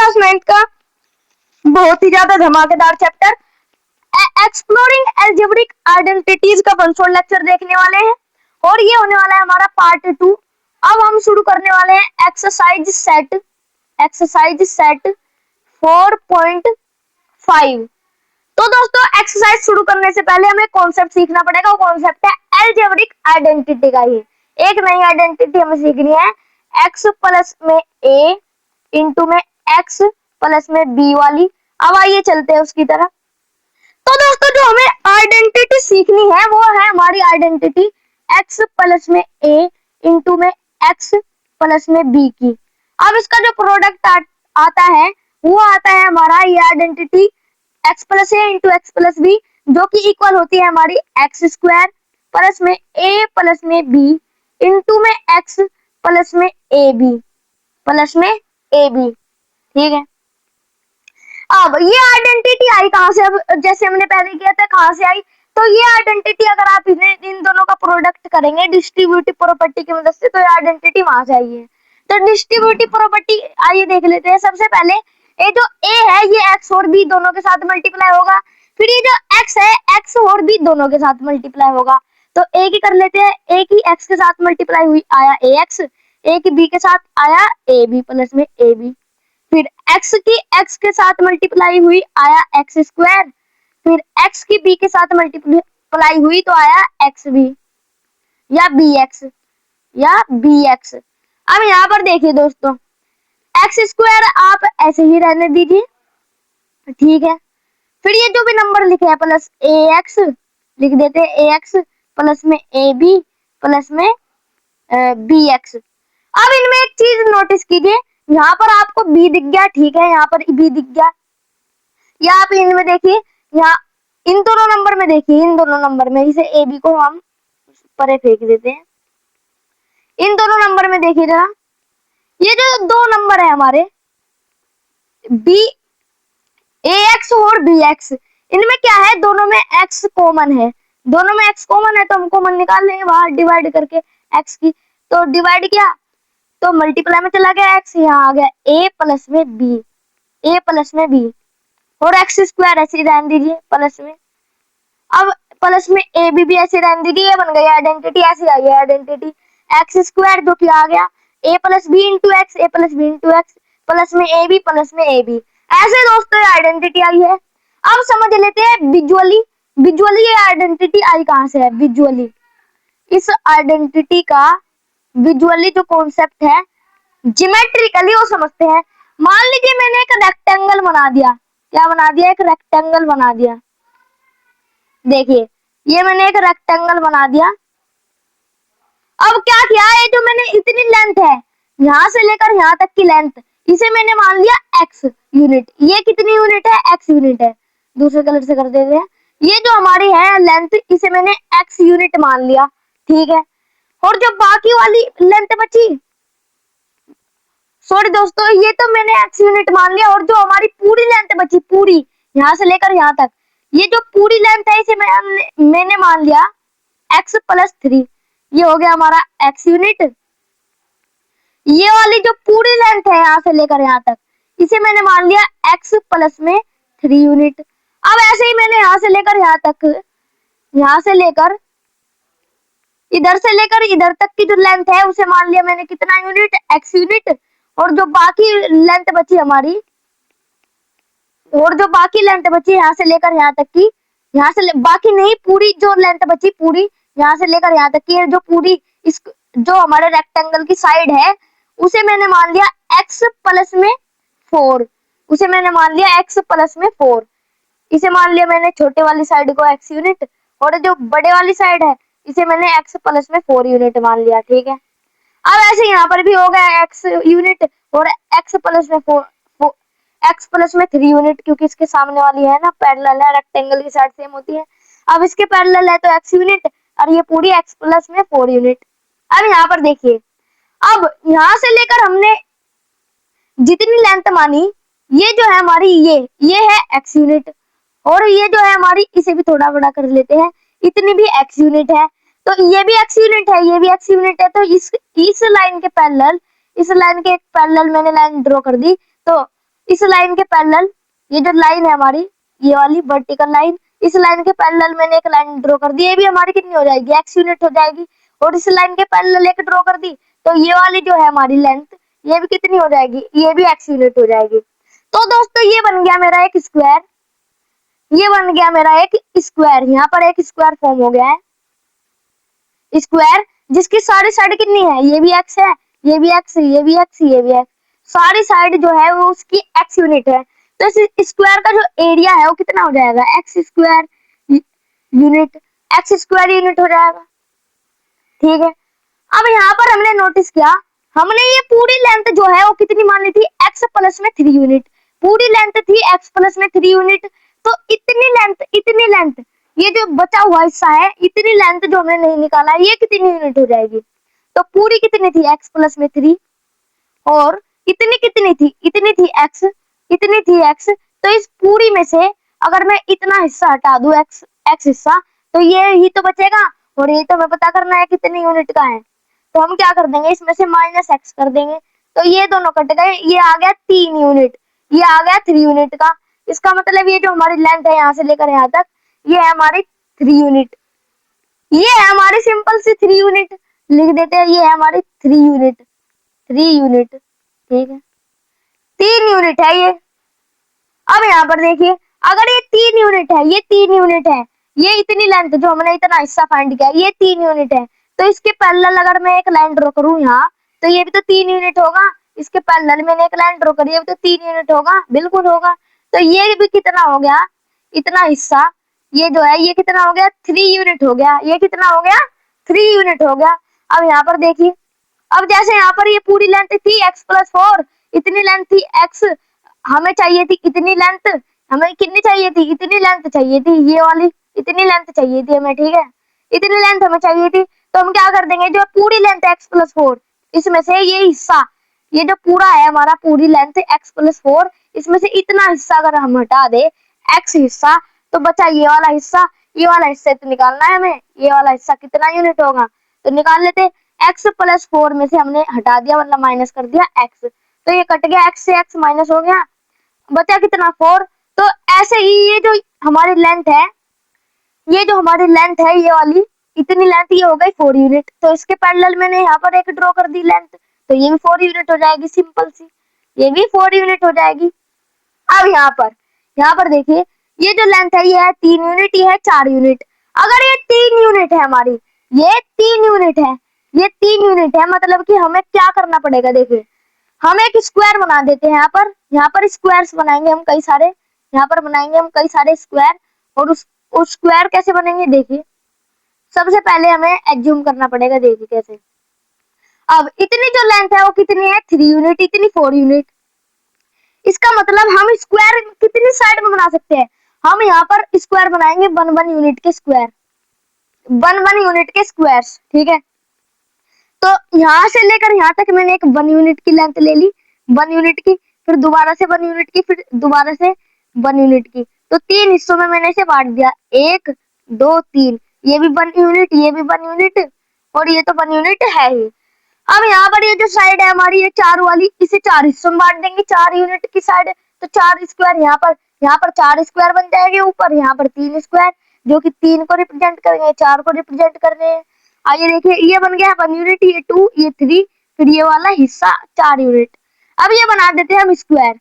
Class 9th का बहुत ही ज्यादा धमाकेदार चैप्टर एक्सप्लोरिंग अलजेब्रिक आइडेंटिटीज का कंसोल लेक्चर देखने वाले हैं और ये होने वाला है हमारा पार्ट 2। अब हम शुरू करने वाले हैं एक्सरसाइज सेट 4.5। तो दोस्तों एक्सरसाइज शुरू करने से पहले हमें कॉन्सेप्ट सीखना पड़ेगा। वो कॉन्सेप्ट है अलजेब्रिक आइडेंटिटी का। ही एक नई आइडेंटिटी हमें सीखनी है, x प्लस में a इंटू में x प्लस में b वाली। अब आइए चलते हैं उसकी तरह। तो दोस्तों जो हमें आइडेंटिटी सीखनी है वो है हमारी आइडेंटिटी x प्लस में a इंटू में x प्लस में b की। अब इसका जो प्रोडक्ट आता है वो आता है हमारा ये आइडेंटिटी x प्लस ए इंटू एक्स प्लस बी, जो कि इक्वल होती है हमारी एक्स स्क्वायर प्लस में a प्लस में b इंटू में x प्लस में ए बी ठीक है। अब ये आइडेंटिटी आई कहां से? अब जैसे हमने पहले किया था कहां से आई, तो ये आइडेंटिटी अगर आप इन दोनों का प्रोडक्ट करेंगे डिस्ट्रीब्यूटिव प्रॉपर्टी की मदद से तो ये आइडेंटिटी वहां से आई है। तो डिस्ट्रीब्यूटिव प्रॉपर्टी आइए देख लेते हैं। सबसे पहले ये जो a है ये x और b दोनों के साथ मल्टीप्लाई होगा, फिर ये जो x है x और b दोनों के साथ मल्टीप्लाई होगा। तो a की कर लेते हैं, a की x के साथ मल्टीप्लाई हुई आया ax, a की b के साथ आया ab प्लस में ab, फिर x की x के साथ मल्टीप्लाई हुई आया एक्स स्क्वायर, फिर x की b के साथ मल्टीप्लाई हुई तो आया एक्स बी या bx। अब यहाँ पर देखिए दोस्तों एक्स स्क्वायर आप ऐसे ही रहने दीजिए, ठीक है। फिर ये जो भी नंबर लिखे हैं प्लस ax लिख देते हैं, ax प्लस में ab प्लस में bx। अब इनमें एक चीज नोटिस कीजिए, यहाँ पर आपको b दिख गया, ठीक है, यहाँ पर b दिख गया। या आप इनमें देखिए, यहाँ इन दोनों नंबर में देखिए, इन दोनों नंबर में इसे ab को हम परे फेंक देते हैं। इन दोनों नंबर में देखिए जरा, ये जो दो नंबर है हमारे b ax और bx, इनमें क्या है, दोनों में x कॉमन है। दोनों में x कॉमन है तो हम कॉमन निकाल लेंगे बाहर डिवाइड करके x की। तो डिवाइड किया तो मल्टीप्लाई में चला गया x, यहाँ आ गया a प्लस में b और एक्स स्क्वायर ऐसे रहने दीजिए प्लस में। अब प्लस में ए बी भी ऐसे रहने दीजिए, ये बन गई आइडेंटिटी। ऐसी आई है आइडेंटिटी एक्स स्क्वायर जो कि आ गया a plus B into X, A plus B into x plus में ए बी प्लस में ए बी। ऐसे दोस्तों ये आइडेंटिटी आई है। अब समझ लेते हैं विजुअली ये आइडेंटिटी आई कहां से है। विजुअली इस आइडेंटिटी का विजुअली जो कॉन्सेप्ट है ज्योमेट्रिकली वो समझते हैं। मान लीजिए मैंने एक रेक्टेंगल बना दिया, क्या बना दिया, एक रेक्टेंगल बना दिया। देखिए ये मैंने एक रेक्टेंगल बना दिया। अब क्या किया, ये जो मैंने इतनी लेंथ है यहां से लेकर यहां तक की लेंथ, इसे मैंने मान लिया x यूनिट। ये कितनी यूनिट है, x यूनिट है। दूसरे कलर से कर देते हैं। ये जो हमारी है लेंथ, इसे मैंने x यूनिट मान लिया, ठीक है। और जो बाकी वाली लेंथ बची, सॉरी दोस्तों, ये तो मैंने x यूनिट मान लिया, और जो हमारी पूरी लेंथ बची, पूरी यहां से लेकर यहां तक, ये जो पूरी लेंथ है इसे मैंने मान लिया x प्लस 3। ये हो गया हमारा x यूनिट। ये वाली जो पूरी लेंथ है यहां से लेकर यहां तक, इसे मैंने मान लिया x प्लस में 3 यूनिट। अब ऐसे ही मैंने यहां से लेकर यहां तक, यहां से लेकर इधर तक की जो लेंथ है उसे मान लिया मैंने कितना यूनिट, x यूनिट। और जो बाकी लेंथ बची हमारी, यहां से लेकर यहां तक की, यहां से बाकी नहीं, पूरी जो लेंथ बची, पूरी यहां से लेकर यहां तक की, जो पूरी इस जो हमारे रेक्टेंगल की साइड है उसे मैंने मान लिया x प्लस में 4। उसे मैंने मान लिया x प्लस में 4। इसे मान लिया मैंने छोटे वाली साइड को x यूनिट, और जो बड़े वाली साइड है इसे मैंने x प्लस में 4 यूनिट मान लिया, ठीक है। अब ऐसे यहाँ पर भी हो गया x यूनिट और x प्लस में 3 यूनिट, क्योंकि इसके सामने वाली है ना पैरेलल है, रेक्टेंगल की साइड सेम होती है। अब इसके पैरेलल है तो x यूनिट, और ये पूरी x प्लस में 4 यूनिट। अब यहाँ पर देखिए, अब यहां से लेकर हमने जितनी लेंथ मानी, ये जो है हमारी ये है x यूनिट, और ये जो है हमारी, इसे भी थोड़ा बड़ा कर लेते हैं, इतनी भी x यूनिट है। तो ये भी x यूनिट है, ये भी x यूनिट है। तो इस लाइन के पैरेलल, इस लाइन के पैरेलल मैंने लाइन ड्रॉ कर दी। तो इस लाइन के पैरेलल, ये जो लाइन है हमारी, ये वाली वर्टिकल लाइन, इस लाइन के पैरेलल मैंने एक लाइन ड्रॉ कर दी, ये भी हमारी कितनी हो जाएगी, x यूनिट हो जाएगी। और इस लाइन के पैरेलल एक ड्रॉ कर दी, तो ये वाली जो है हमारी लेंथ, ये भी कितनी हो जाएगी, ये भी x यूनिट हो जाएगी। तो दोस्तों ये बन गया मेरा एक स्क्वायर, ये बन गया मेरा एक स्क्वायर, यहाँ पर एक स्क्वायर फॉर्म हो गया है, स्क्वायर जिसकी सारी साइड कितनी है, ये भी x है, ये भी x, ये भी x, ये भी x, सारी साइड जो है वो उसकी x यूनिट है। तो इस स्क्वायर का जो एरिया है वो कितना हो जाएगा, x square unit, x square unit हो जाएगा। ठीक है, अब यहाँ पर हमने नोटिस किया, हमने ये पूरी लेंथ जो है वो कितनी मानी थी, x प्लस में 3 यूनिट, पूरी लेंथ थी x प्लस में 3 यूनिट। तो इतनी लेंथ, ये जो बचा हुआ हिस्सा है, इतनी लेंथ जो हमने नहीं निकाला, ये कितनी यूनिट हो जाएगी, तो पूरी कितनी थी x प्लस में 3, और इतनी कितनी थी, इतनी थी x, इतनी थी x। तो इस पूरी में से अगर मैं इतना हिस्सा हटा दूं, x हिस्सा, तो ये ही तो बचेगा, और ये तो हमें पता करना है कितनी यूनिट का है। तो हम क्या कर देंगे, इसमें से माइनस x कर देंगे, तो ये दोनों कट गए, ये आ गया 3 यूनिट, ये आ गया 3 यूनिट का। इसका मतलब ये जो हमारी लेंथ है यहाँ से लेकर यहाँ तक, ये है हमारी 3 यूनिट, ये है हमारी सिंपल सी 3 यूनिट, लिख देते हैं, ये है हमारी 3 यूनिट, 3 यूनिट। ठीक है, 3 यूनिट है ये। अब यहाँ पर देखिए, अगर ये 3 यूनिट है, ये 3 यूनिट है, ये इतनी लेंथ जो हमने इतना हिस्सा फाइंड किया, ये 3 यूनिट है, तो इसके पैरेलल अगर मैं एक लाइन ड्रॉ करूं यहाँ, तो ये भी तो 3 यूनिट होगा, इसके पैरेलल मैंने एक लाइन ड्रॉ करी, ये भी तो 3 यूनिट होगा, बिल्कुल होगा। तो ये भी कितना हो गया, इतना हिस्सा, ये जो है ये कितना हो गया, 3 यूनिट हो गया, ये कितना हो गया, 3 यूनिट हो गया। अब यहाँ पर देखिए, अब जैसे यहाँ पर ये पूरी लेंथ थी x प्लस 4, इतनी लेंथ थी x, हमें चाहिए थी इतनी लेंथ, हमें कितनी चाहिए थी, इतनी लेंथ चाहिए थी, ये वाली इतनी लेंथ चाहिए थी हमें। ठीक है, इतनी लेंथ हमें चाहिए थी, तो हम क्या कर देंगे, जो पूरी लेंथ x प्लस 4, इसमें से ये हिस्सा, ये जो पूरा है हमारा पूरी लेंथ x प्लस 4, इसमें से इतना हिस्सा अगर हम हटा दे, x हिस्सा, तो बचा ये वाला हिस्सा, ये वाला हिस्सा तो निकालना है हमें, ये वाला हिस्सा कितना यूनिट होगा, तो निकाल लेते। x प्लस 4 में से हमने हटा दिया, मतलब माइनस कर दिया x, तो ये कट गया, x से x माइनस हो गया, बचा कितना 4। तो ऐसे ही ये जो हमारी लेंथ है, ये जो हमारी लेंथ है ये वाली, इतनी लेंथ ये हो गई 4 यूनिट, तो इसके पैरेलल मैंने यहाँ पर एक ड्रॉ कर दी लेंथ, तो ये भी 4 यूनिट हो जाएगी, सिंपल सी, ये भी 4 यूनिट हो जाएगी। अब यहाँ पर देखिए, ये जो लेंथ है ये है 3 यूनिट, ये है 4 यूनिट। अगर ये 3 यूनिट है हमारी, ये 3 यूनिट है, ये 3 यूनिट है, मतलब कि हमें क्या करना पड़ेगा, देखिए हम एक स्क्वायर बना देते हैं, यहाँ पर स्क्वायर्स बनाएंगे हम कई सारे, यहाँ पर बनाएंगे हम कई सारे स्क्वायर। और उस स्क्वायर कैसे बनेंगे, देखिए सबसे पहले हमें एज्यूम करना पड़ेगा, देखिए कैसे। अब इतनी जो लेंथ है वो कितनी है, 3 यूनिट, इतनी 4 यूनिट। इसका मतलब हम स्क्वायर कितनी साइड में बना सकते हैं, हम यहाँ पर स्क्वायर बनाएंगे 1 यूनिट के स्क्वायर, 1 यूनिट के स्क्वायर्स। ठीक है, तो यहाँ से लेकर यहाँ तक मैंने एक 1 यूनिट की लेंथ ले ली, 1 यूनिट की, फिर दोबारा से 1 यूनिट की, फिर दोबारा से 1 यूनिट की, तो 3 हिस्सों में मैंने इसे बांट दिया, 1 2 3, ये भी 1 यूनिट, ये भी 1 यूनिट, और ये तो 1 यूनिट है ही। अब यहाँ पर ये जो साइड है हमारी, ये 4 वाली, इसे 4 हिस्सों में बांट देंगे, 4 यूनिट की साइड है, तो 4 स्क्वायर यहाँ पर 4 स्क्वायर बन जाएंगे ऊपर, यहाँ पर 3 स्क्वायर, जो कि 3 को रिप्रेजेंट करेंगे, 4 को रिप्रेजेंट कर रहे हैं। आइए देखिए, ये बन गया 1 यूनिट, ये 2, ये 3, फिर ये वाला हिस्सा 4 यूनिट। अब ये बना देते हैं हम स्क्वायर,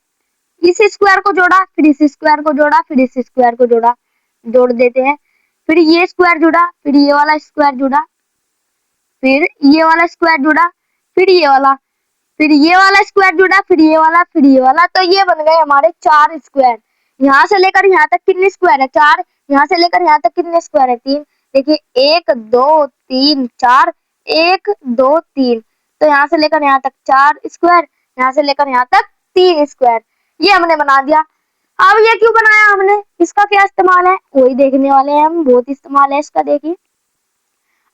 इस स्क्वायर को जोड़ा, फिर इस स्क्वायर को जोड़ा, फिर इस स्क्वायर को जोड़ा, जोड़ देते हैं, फिर ये स्क्वायर जुड़ा, फिर ये वाला स्क्वायर जुड़ा, फिर ये वाला स्क्वायर जुड़ा, फिर ये वाला, फिर ये वाला स्क्वायर जुड़ा, फिर ये वाला, फिर ये वाला, तो ये बन गए हमारे 4 स्क्वायर। यहाँ से लेकर यहाँ तक कितने स्क्वायर है, 4, यहाँ से लेकर यहाँ तक कितने स्क्वायर है, 3। देखिए 1 2 3 4, 1 2 3, तो यहाँ से लेकर यहाँ तक 4 स्क्वायर, यहाँ से लेकर यहाँ तक 3 स्क्वायर, ये हमने बना दिया। अब ये क्यों बनाया हमने, इसका क्या इस्तेमाल है, वही देखने वाले हैं हम, बहुत इस्तेमाल है इसका। देखिए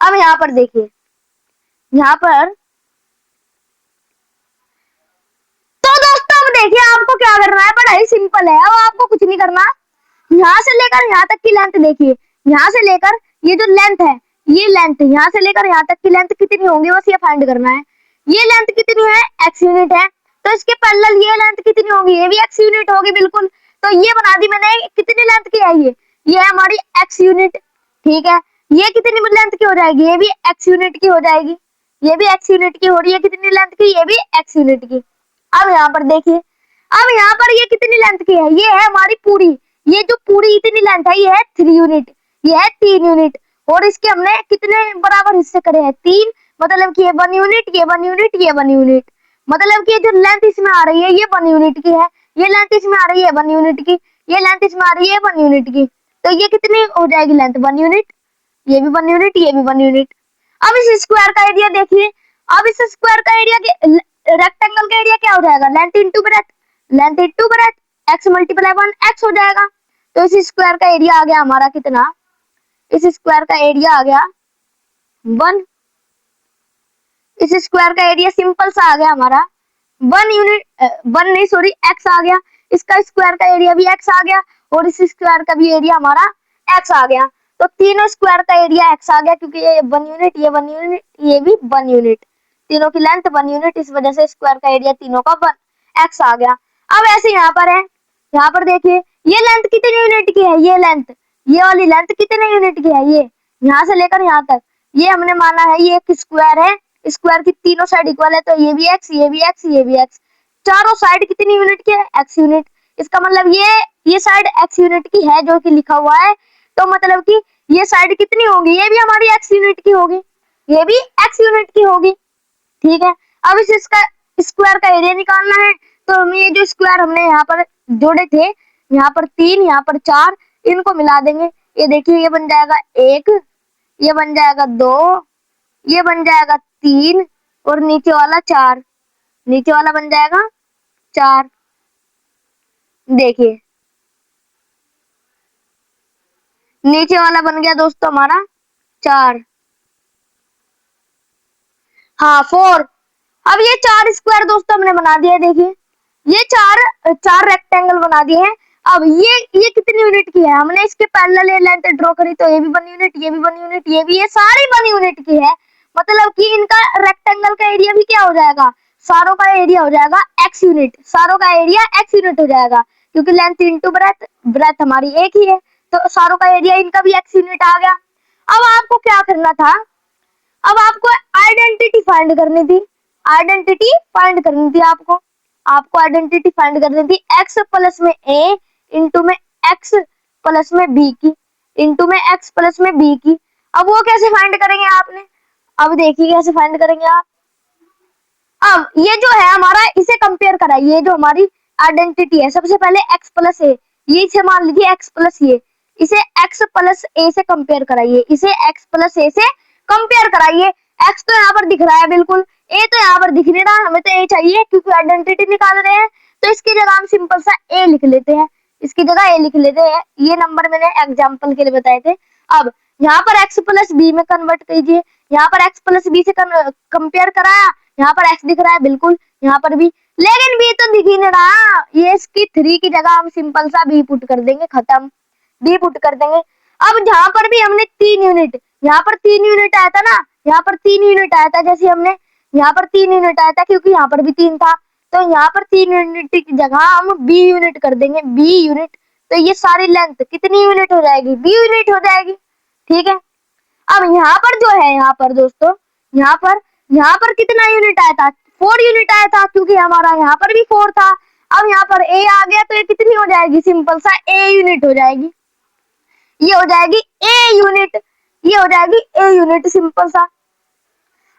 अब यहाँ पर देखिए, यहाँ पर तो दोस्तों अब देखिए आपको क्या करना है, बड़ा ही सिंपल है, अब आपको कुछ नहीं करना। यहाँ से लेकर यहाँ तक की लेंथ देखिए, यहाँ से लेकर ये जो लेंथ है, ये लेंथ यहाँ से लेकर यहाँ तक की लेंथ कितनी होगी, बस ये फाइंड करना है। ये लेंथ कितनी है, x यूनिट है, तो इसके पैरेलल ये लेंथ कितनी होगी, ये भी x यूनिट होगी बिल्कुल। तो ये बना दी मैंने, कितनी लेंथ की है ये है हमारी x यूनिट, ठीक है। ये कितनी लेंथ की हो जाएगी, ये भी x यूनिट की हो जाएगी, ये भी x यूनिट की हो रही है, कितनी लेंथ की, ये भी x यूनिट की। अब यहाँ पर देखिए, अब यहाँ पर ये कितनी लेंथ की है, ये है हमारी पूरी, ये जो पूरी इतनी लेंथ है ये है 3 यूनिट, ये है 3 यूनिट। और इसके हमने कितने बराबर हिस्से करे हैं, 3, मतलब कि ये 1 यूनिट, ये 1 यूनिट, ये 1 यूनिट, मतलब कि जो लेंथ इसमें आ रही है ये 1 यूनिट की है, ये लेंथ इसमें आ रही है 1 यूनिट की, ये लेंथ इसमें आ रही है 1 यूनिट की। तो ये कितनी हो जाएगी लेंथ, 1 यूनिट, ये भी 1 यूनिट, ये भी 1 यूनिट। अब इस स्क्वायर का एरिया देखिए, अब इस स्क्वायर का एरिया, रेक्टेंगल का एरिया क्या हो जाएगा, length into breadth, length into breadth, x multiply 1 x हो जाएगा। तो इस स्क्वायर का एरिया आ गया हमारा कितना, इस स्क्वायर का एरिया आ गया 1, इस स्क्वायर का एरिया सिंपल सा आ गया हमारा 1 यूनिट, 1 नहीं सॉरी x आ गया, इसका स्क्वायर का एरिया भी x आ गया, और इस स्क्वायर का भी एरिया हमारा x आ गया। तो तीनों स्क्वायर का एरिया x आ गया, क्योंकि ये 1 यूनिट, ये 1 यूनिट, ये भी 1 यूनिट, तीनों की लेंथ 1 यूनिट, इस वजह से स्क्वायर का एरिया तीनों का 1 x आ गया। अब ऐसे यहाँ पर है, यहाँ पर देखिए ये लेंथ कितने यूनिट की है, ये लेंथ, ये वाली लेंथ कितने यूनिट की है, ये यहाँ से लेकर यहाँ तक, ये हमने माना है ये एक स्क्वायर है, स्क्वायर की तीनों साइड इक्वल है, तो ये भी x, ये भी x, ये भी x, चारों साइड कितनी यूनिट की है, x यूनिट। इसका मतलब ये साइड x यूनिट की है जो कि लिखा हुआ है, तो मतलब कि ये साइड कितनी होगी, ये भी हमारी x यूनिट की होगी, ये भी x यूनिट की होगी, ठीक है। अब इसका स्क्वायर का एरिया निकालना है, तो हमें ये जो स्क्वायर हमने यहाँ पर जोड़े थे, यहाँ पर 3, यहाँ पर 4, इनको मिला देंगे। ये देखिए ये बन जाएगा 1, ये बन जाएगा 2, ये बन जाएगा 3, और नीचे वाला 4, नीचे वाला बन जाएगा 4। देखिए नीचे वाला बन गया दोस्तों हमारा 4, हाँ 4। अब ये 4 स्क्वायर दोस्तों हमने बना दिया, देखिए ये चार रेक्टेंगल बना दिए हैं। अब ये कितनी यूनिट की है, हमने इसके पैरेलल ये लेंथ ड्रॉ करी, तो ये भी 1 यूनिट, ये भी 1 यूनिट, ये भी, ये सारी 1 यूनिट की है, मतलब कि इनका रेक्टेंगल का एरिया भी क्या हो जाएगा, सारों का एरिया हो जाएगा x यूनिट, सारों का एरिया x यूनिट हो जाएगा, क्योंकि लेंथ इंटू ब्रेथ, ब्रेथ हमारी एक ही है, तो सारों का एरिया इनका भी x यूनिट आ गया। अब आपको क्या करना था, अब आपको आइडेंटिटी फाइंड करनी थी, आइडेंटिटी फाइंड करनी थी आपको आइडेंटिटी फाइंड करनी थी, x प्लस में a इंटू में x प्लस में b की, इंटू में x प्लस में b की। अब वो कैसे फाइंड करेंगे आपने, अब देखिए कैसे फाइंड करेंगे आप। अब ये जो है हमारा, इसे कंपेयर कराइए, ये जो हमारी आइडेंटिटी है, सबसे पहले x प्लस ए, ये इसे मान लीजिए x प्लस ये, इसे x प्लस ए से कंपेयर कराइए, इसे x प्लस ए से कंपेयर कराइए। x तो यहाँ पर दिख रहा है बिल्कुल, a तो यहाँ पर दिख नहीं रहा, हमें तो a चाहिए क्योंकि आइडेंटिटी निकाल रहे हैं, तो इसकी जगह हम सिंपल सा a लिख लेते हैं, इसकी जगह a लिख लेते हैं, ये नंबर मैंने एग्जाम्पल के लिए बताए थे। अब यहाँ पर x प्लस बी में कन्वर्ट कीजिए, यहाँ पर x प्लस बी से कंपेयर कराया, यहाँ पर x दिख रहा है बिल्कुल, यहाँ पर भी, लेकिन b तो दिख ही नहीं रहा, ये इसकी 3 की जगह हम सिंपल सा b पुट कर देंगे, खत्म, b पुट कर देंगे। अब जहां पर भी हमने 3 यूनिट, यहाँ पर 3 यूनिट आया था ना, यहाँ पर 3 यूनिट आया था, जैसे हमने यहाँ पर 3 यूनिट आया था, क्योंकि यहाँ पर भी 3 था, तो यहाँ पर 3 यूनिट की जगह हम b यूनिट कर देंगे, b यूनिट, तो ये सारी लेंथ कितनी यूनिट हो जाएगी, b यूनिट हो जाएगी, ठीक है। अब यहाँ पर जो है, यहाँ पर दोस्तों, यहाँ पर कितना यूनिट आया था, 4 यूनिट आया था, क्योंकि हमारा यहाँ पर भी 4 था। अब यहाँ पर a आ गया, तो ये कितनी हो जाएगी, सिंपल सा a यूनिट हो जाएगी, ये हो जाएगी a यूनिट, ये हो जाएगी a यूनिट, सिंपल सा।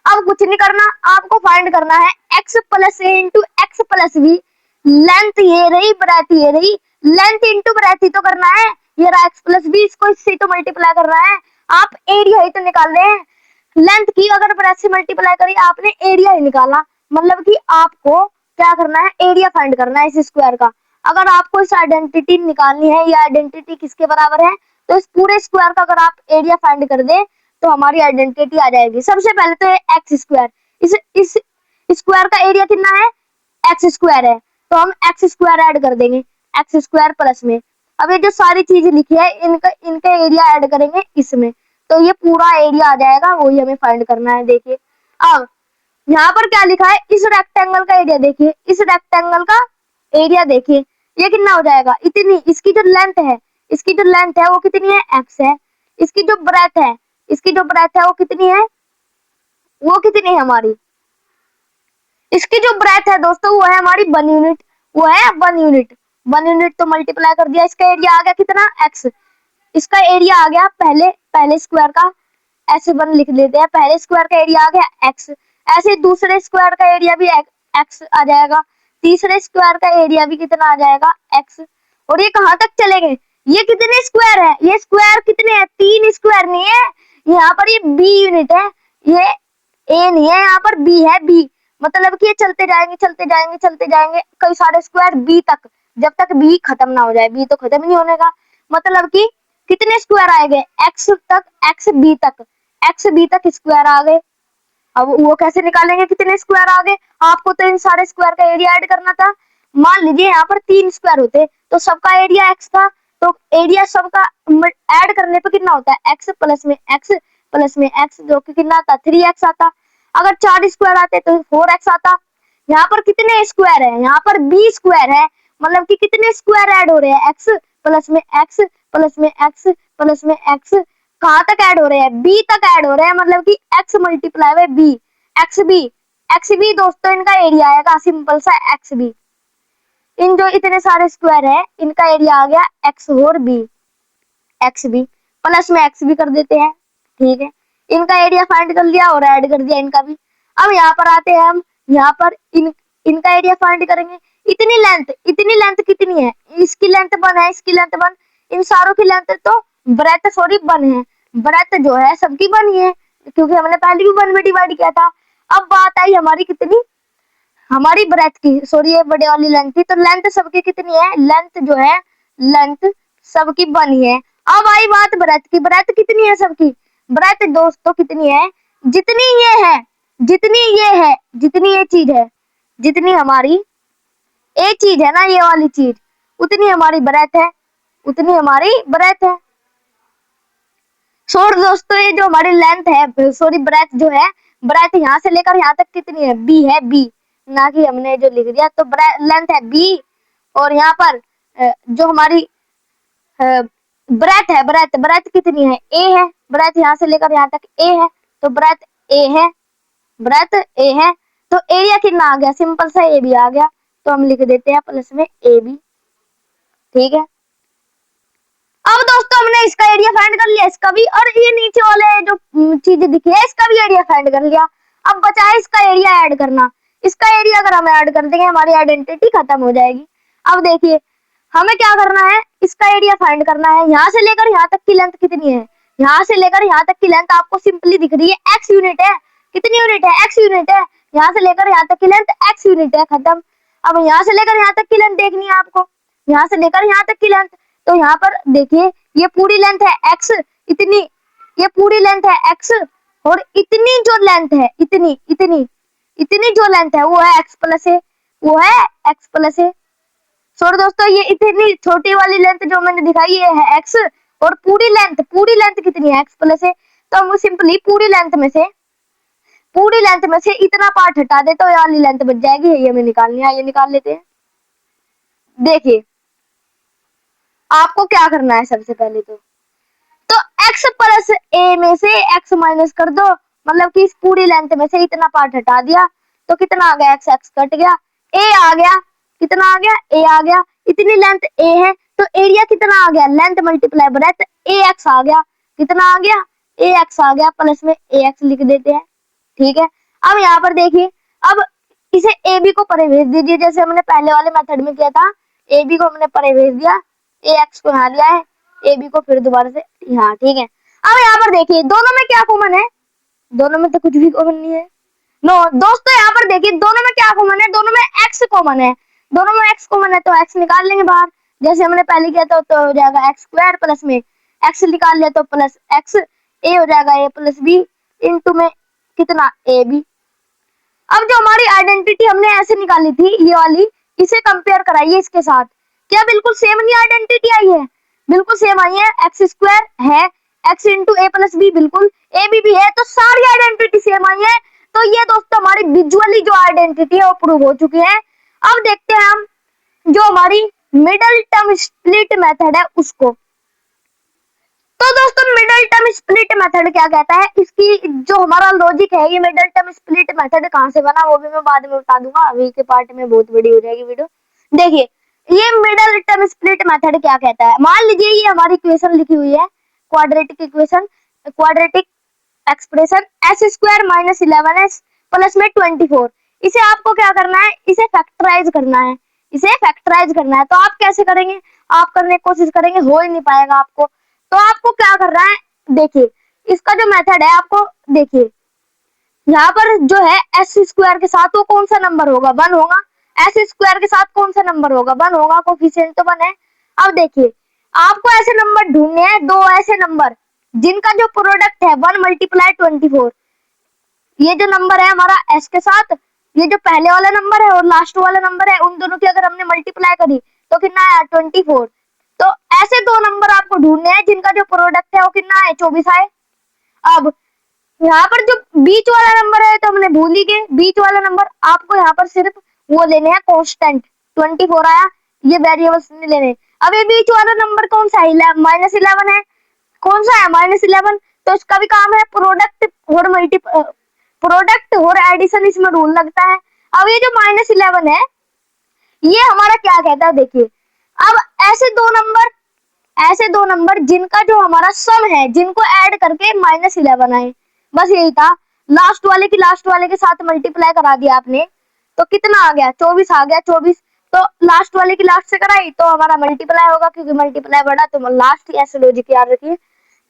अब कुछ नहीं करना, आपको फाइंड करना है x प्लस ए into x plus b, length ये रही, ब्रेथ ये रही, लेंथ इंटू ब्रेथ ही तो करना है, ये रहा x प्लस बी, इसको इससे तो मल्टीप्लाई करना है, आप एरिया ही तो निकाल रहे हैं, लेंथ की अगर ब्रेथ से मल्टीप्लाई करी आपने, एरिया ही निकाला, मतलब कि आपको क्या करना है, एरिया फाइंड करना है इस स्क्वायर का। अगर आपको इस आइडेंटिटी निकालनी है, ये आइडेंटिटी किसके बराबर है, तो इस पूरे स्क्वायर का अगर आप एरिया फाइंड कर दे तो हमारी आइडेंटिटी आ जाएगी। सबसे पहले तो एक्स स्क्वायर, इस स्क्वायर का एरिया कितना है, एक्स स्क्वायर है, तो हम एक्स स्क्वायर ऐड कर देंगे, एक्स स्क्वायर प्लस में, अब ये जो सारी चीज लिखी है इनका एरिया ऐड करेंगे इसमें, तो ये पूरा एरिया आ जाएगा, वही हमें फाइंड करना है। देखिए अब यहाँ पर क्या लिखा है, इस रेक्टेंगल का एरिया देखिए, इस रेक्टेंगल का एरिया देखिए, ये कितना हो जाएगा, इतनी। इसकी जो लेंथ है, इसकी जो लेंथ है वो कितनी है, x है। इसकी जो ब्रेथ है, इसकी जो ब्रेथ है वो कितनी है, वो कितनी है हमारी, इसकी जो ब्रेथ है दोस्तों वो है हमारी 1 यूनिट, वो है 1 यूनिट। 1 यूनिट तो मल्टीप्लाई कर दिया, इसका एरिया आ गया कितना, x। इसका एरिया आ गया पहले स्क्वायर का, ऐसे 1 लिख लेते हैं, पहले स्क्वायर का एरिया आ गया x। ऐसे दूसरे स्क्वायर का एरिया भी x आ जाएगा, तीसरे स्क्वायर का एरिया भी कितना आ जाएगा, x। और ये कहाँ तक चलेंगे, ये कितने स्क्वायर है, ये स्क्वायर कितने हैं, 3 स्क्वायर नहीं है, यहाँ पर ये b यूनिट है, ये a नहीं है, यहाँ पर b है, b। मतलब कि ये चलते जाएंगे चलते जाएंगे चलते जाएंगे कई सारे स्क्वायर b तक, जब तक b खत्म ना हो जाए, b तो खत्म ही नहीं होने का। मतलब कि कितने स्क्वायर आए गए, x तक, x b तक स्क्वायर आ गए। अब वो कैसे निकालेंगे कितने स्क्वायर आ गए, आपको तो इन सारे स्क्वायर का एरिया ऐड करना था। मान लीजिए यहाँ पर 3 स्क्वायर होते तो सबका एरिया x था, तो एरिया सबका ऐड करने पे कितना होता है, x प्लस में x प्लस में x, जो कि कितना आता, 3x आता। अगर 4 स्क्वायर आते तो 4x आता। यहाँ पर कितने स्क्वायर है, यहाँ पर b स्क्वायर है, मतलब कि कितने स्क्वायर ऐड हो रहे हैं, x प्लस में x प्लस में x प्लस में x, कहाँ तक ऐड हो रहे हैं, b तक ऐड हो रहे हैं। मतलब कि x multiply by b, X B दोस्तों इनका एरिया आएगा, सिंपल सा एक्स बी। इन जो इतने सारे स्क्वायर है इनका एरिया आ गया एक्स और बी, एक्स बी प्लस में एक्स बी कर देते हैं, ठीक है। इनका एरिया फाइंड कर लिया और ऐड कर दिया इनका भी। अब यहाँ पर आते हैं हम, यहाँ पर इनका एरिया फाइंड करेंगे। इतनी लेंथ कितनी है, इसकी लेंथ 1 है, इसकी लेंथ 1, इन सारों की लेंथ तो ब्रेथ 1 है, ब्रेथ जो है सबकी 1 ही है, क्योंकि हमने पहले भी 1 में डिवाइड किया था। अब बात आई हमारी कितनी, हमारी ब्रेथ की, सॉरी ये बड़े वाली लेंथ थी, तो लेंथ सबकी कितनी है, लेंथ जो है, लेंथ सबकी 1 ही है। अब आई बात ब्रेथ की, ब्रेथ कितनी है सबकी, ब्रेथ दोस्तों कितनी है, जितनी ये है, जितनी ये है, जितनी ये चीज है, जितनी हमारी ये चीज है ना, ये वाली चीज, उतनी हमारी ब्रेथ है, उतनी हमारी ब्रेथ है। सॉरी दोस्तों ये जो हमारी लेंथ है, सॉरी ब्रेथ जो है, ब्रेथ यहाँ से लेकर यहाँ तक कितनी है, बी है, बी, ना कि हमने जो लिख दिया, तो लेंथ है बी। और यहाँ पर जो हमारी ब्रेथ है, ब्रेथ कितनी है, ए है, ब्रेथ यहाँ से लेकर यहाँ तक ए है, तो ब्रेथ ए है, ब्रेथ ए है। तो एरिया कितना आ गया, सिंपल सा ए बी आ गया, तो हम लिख देते हैं प्लस में ए बी, ठीक है। अब दोस्तों हमने इसका एरिया फाइंड कर लिया, इसका भी, और ये नीचे वाले जो चीजें दिखी है इसका भी एरिया फाइंड कर लिया। अब बचा है इसका एरिया ऐड करना, इसका एरिया अगर हम ऐड कर देंगे हमारी आइडेंटिटी खत्म हो जाएगी। अब देखिए हमें क्या करना है, इसका एरिया फाइंड करना है। यहाँ से लेकर यहाँ तक की लेंथ कितनी है, यहाँ से लेकर यहाँ तक की लेंथ आपको सिंपली दिख रही है, एक्स यूनिट है, कितनी यूनिट है, एक्स यूनिट है। यहाँ से लेकर यहाँ तक की लेंथ एक्स यूनिट है, खत्म। अब यहाँ से लेकर यहाँ तक की लेंथ देखनी है आपको, यहाँ से लेकर यहाँ तक की लेंथ, तो यहाँ पर देखिए ये पूरी लेंथ है x, इतनी, ये पूरी लेंथ है x, और इतनी जो लेंथ है, इतनी जो लेंथ है वो है x प्लस है, वो है x प्लस है। सॉरी दोस्तों ये इतनी छोटी वाली लेंथ जो मैंने दिखाई ये है x, और पूरी लेंथ कितनी है, x प्लस है। तो हम सिंपली पूरी लेंथ में से इतना पार्ट हटा दे तो ये वाली लेंथ बच जाएगी, ये हमें निकालनी है, ये निकाल लेते हैं। देखिए आपको क्या करना है, सबसे पहले तो x प्लस ए में से x माइनस कर दो, मतलब कि इस पूरी लेंथ में से इतना पार्ट हटा दिया, तो कितना आ गया, x कट गया, a आ गया, कितना आ गया, a आ गया। इतनी लेंथ a है तो एरिया कितना आ गया, लेंथ मल्टीप्लाई ब्रेथ ax आ गया, कितना आ गया, ax आ गया, प्लस में ax लिख देते हैं, ठीक है। अब यहाँ पर देखिए, अब इसे ab को परे भेज दीजिए, जैसे हमने पहले वाले मेथड में किया था, ab को हमने परे भेज दिया, ax को यहाँ लिया है, ab को फिर दोबारा से यहाँ, ठीक है। अब यहाँ पर देखिए दोनों में क्या कॉमन है, दोनों में तो कुछ भी कॉमन नहीं है, नो दोस्तों। यहाँ पर देखिए दोनों में क्या कॉमन है, दोनों में x कॉमन है, दोनों में x कॉमन है, तो x निकाल लेंगे बाहर, जैसे हमने पहले किया था, तो हो जाएगा एक्स स्क्वायर प्लस में x निकाल लिया तो प्लस x, a हो जाएगा a प्लस बी, इंटू में कितना ए बी। अब जो हमारी आइडेंटिटी हमने ऐसे निकाली थी ये वाली, इसे कंपेयर कराइए इसके साथ, क्या बिल्कुल सेम नहीं आइडेंटिटी आई है, बिल्कुल सेम आई है, एक्स स्क्वायर है, x into A plus B, बिल्कुल ए बी भी है, तो सारी आइडेंटिटी सेम आई है। तो ये दोस्तों हमारी विजुअली जो आइडेंटिटी है वो प्रूव हो चुकी है। अब देखते हैं हम जो हमारी मिडल टर्म स्प्लिट मेथड है उसको। तो दोस्तों मिडल टर्म स्प्लिट मेथड क्या कहता है, इसकी जो हमारा लॉजिक है, ये मिडल टर्म स्प्लिट मेथड कहाँ से बना वो भी मैं बाद में बता दूंगा, अभी के पार्ट में बहुत बड़ी हो जाएगी वीडियो। देखिए ये मिडल टर्म स्प्लिट मेथड क्या कहता है, मान लीजिए ये हमारी इक्वेशन लिखी हुई है, quadratic equation, quadratic expression s² - 11s plus में 24। इसे आपको क्या करना है, इसे फैक्टराइज करना है, इसे फैक्टराइज करना है। तो आप कैसे करेंगे, आप करने की कोशिश करेंगे, हो ही नहीं पाएगा आपको। तो आपको क्या करना है, देखिए इसका जो मेथड है आपको, देखिए यहाँ पर जो है s² के साथ वो कौन सा नंबर होगा, 1 होगा। s² के साथ कौन सा नंबर होगा, 1 होगा, कोफिशिएंट तो 1 है। अब देखिए आपको ऐसे नंबर ढूंढने हैं, दो ऐसे नंबर जिनका जो प्रोडक्ट है 1 × 24। ये जो नंबर है हमारा s के साथ, ये जो पहले वाला नंबर है और लास्ट वाला नंबर है, उन दोनों की अगर हमने मल्टीप्लाई करी तो कितना आया, 24। तो ऐसे दो नंबर आपको ढूंढने हैं जिनका जो प्रोडक्ट है वो कितना है, 24 आए। अब यहाँ पर जो बीच वाला नंबर है तो हमने भूल ही गए, बीच वाला नंबर आपको यहाँ पर सिर्फ वो लेने हैं कांस्टेंट, 24 आया, ये वेरिएबल्स नहीं लेने। अब ये बीच वाला नंबर कौन सा है, -11 है, कौन सा है, -11, तो इसका भी काम है प्रोडक्ट और प्रोडक्ट और एडिशन, इसमें रूल लगता है। अब ये जो -11 है ये हमारा क्या कहता है, देखिए अब ऐसे दो नंबर जिनका जो हमारा सम है, जिनको ऐड करके -11 आए, बस यही था। लास्ट वाले के साथ मल्टीप्लाई करा दिया आपने तो कितना आ गया, 24 आ गया, 24। तो लास्ट वाले की लास्ट से कराई तो हमारा मल्टीप्लाई होगा, क्योंकि मल्टीप्लाई बढ़ा तो लास्ट, ऐसे लॉजिक याद रखिए।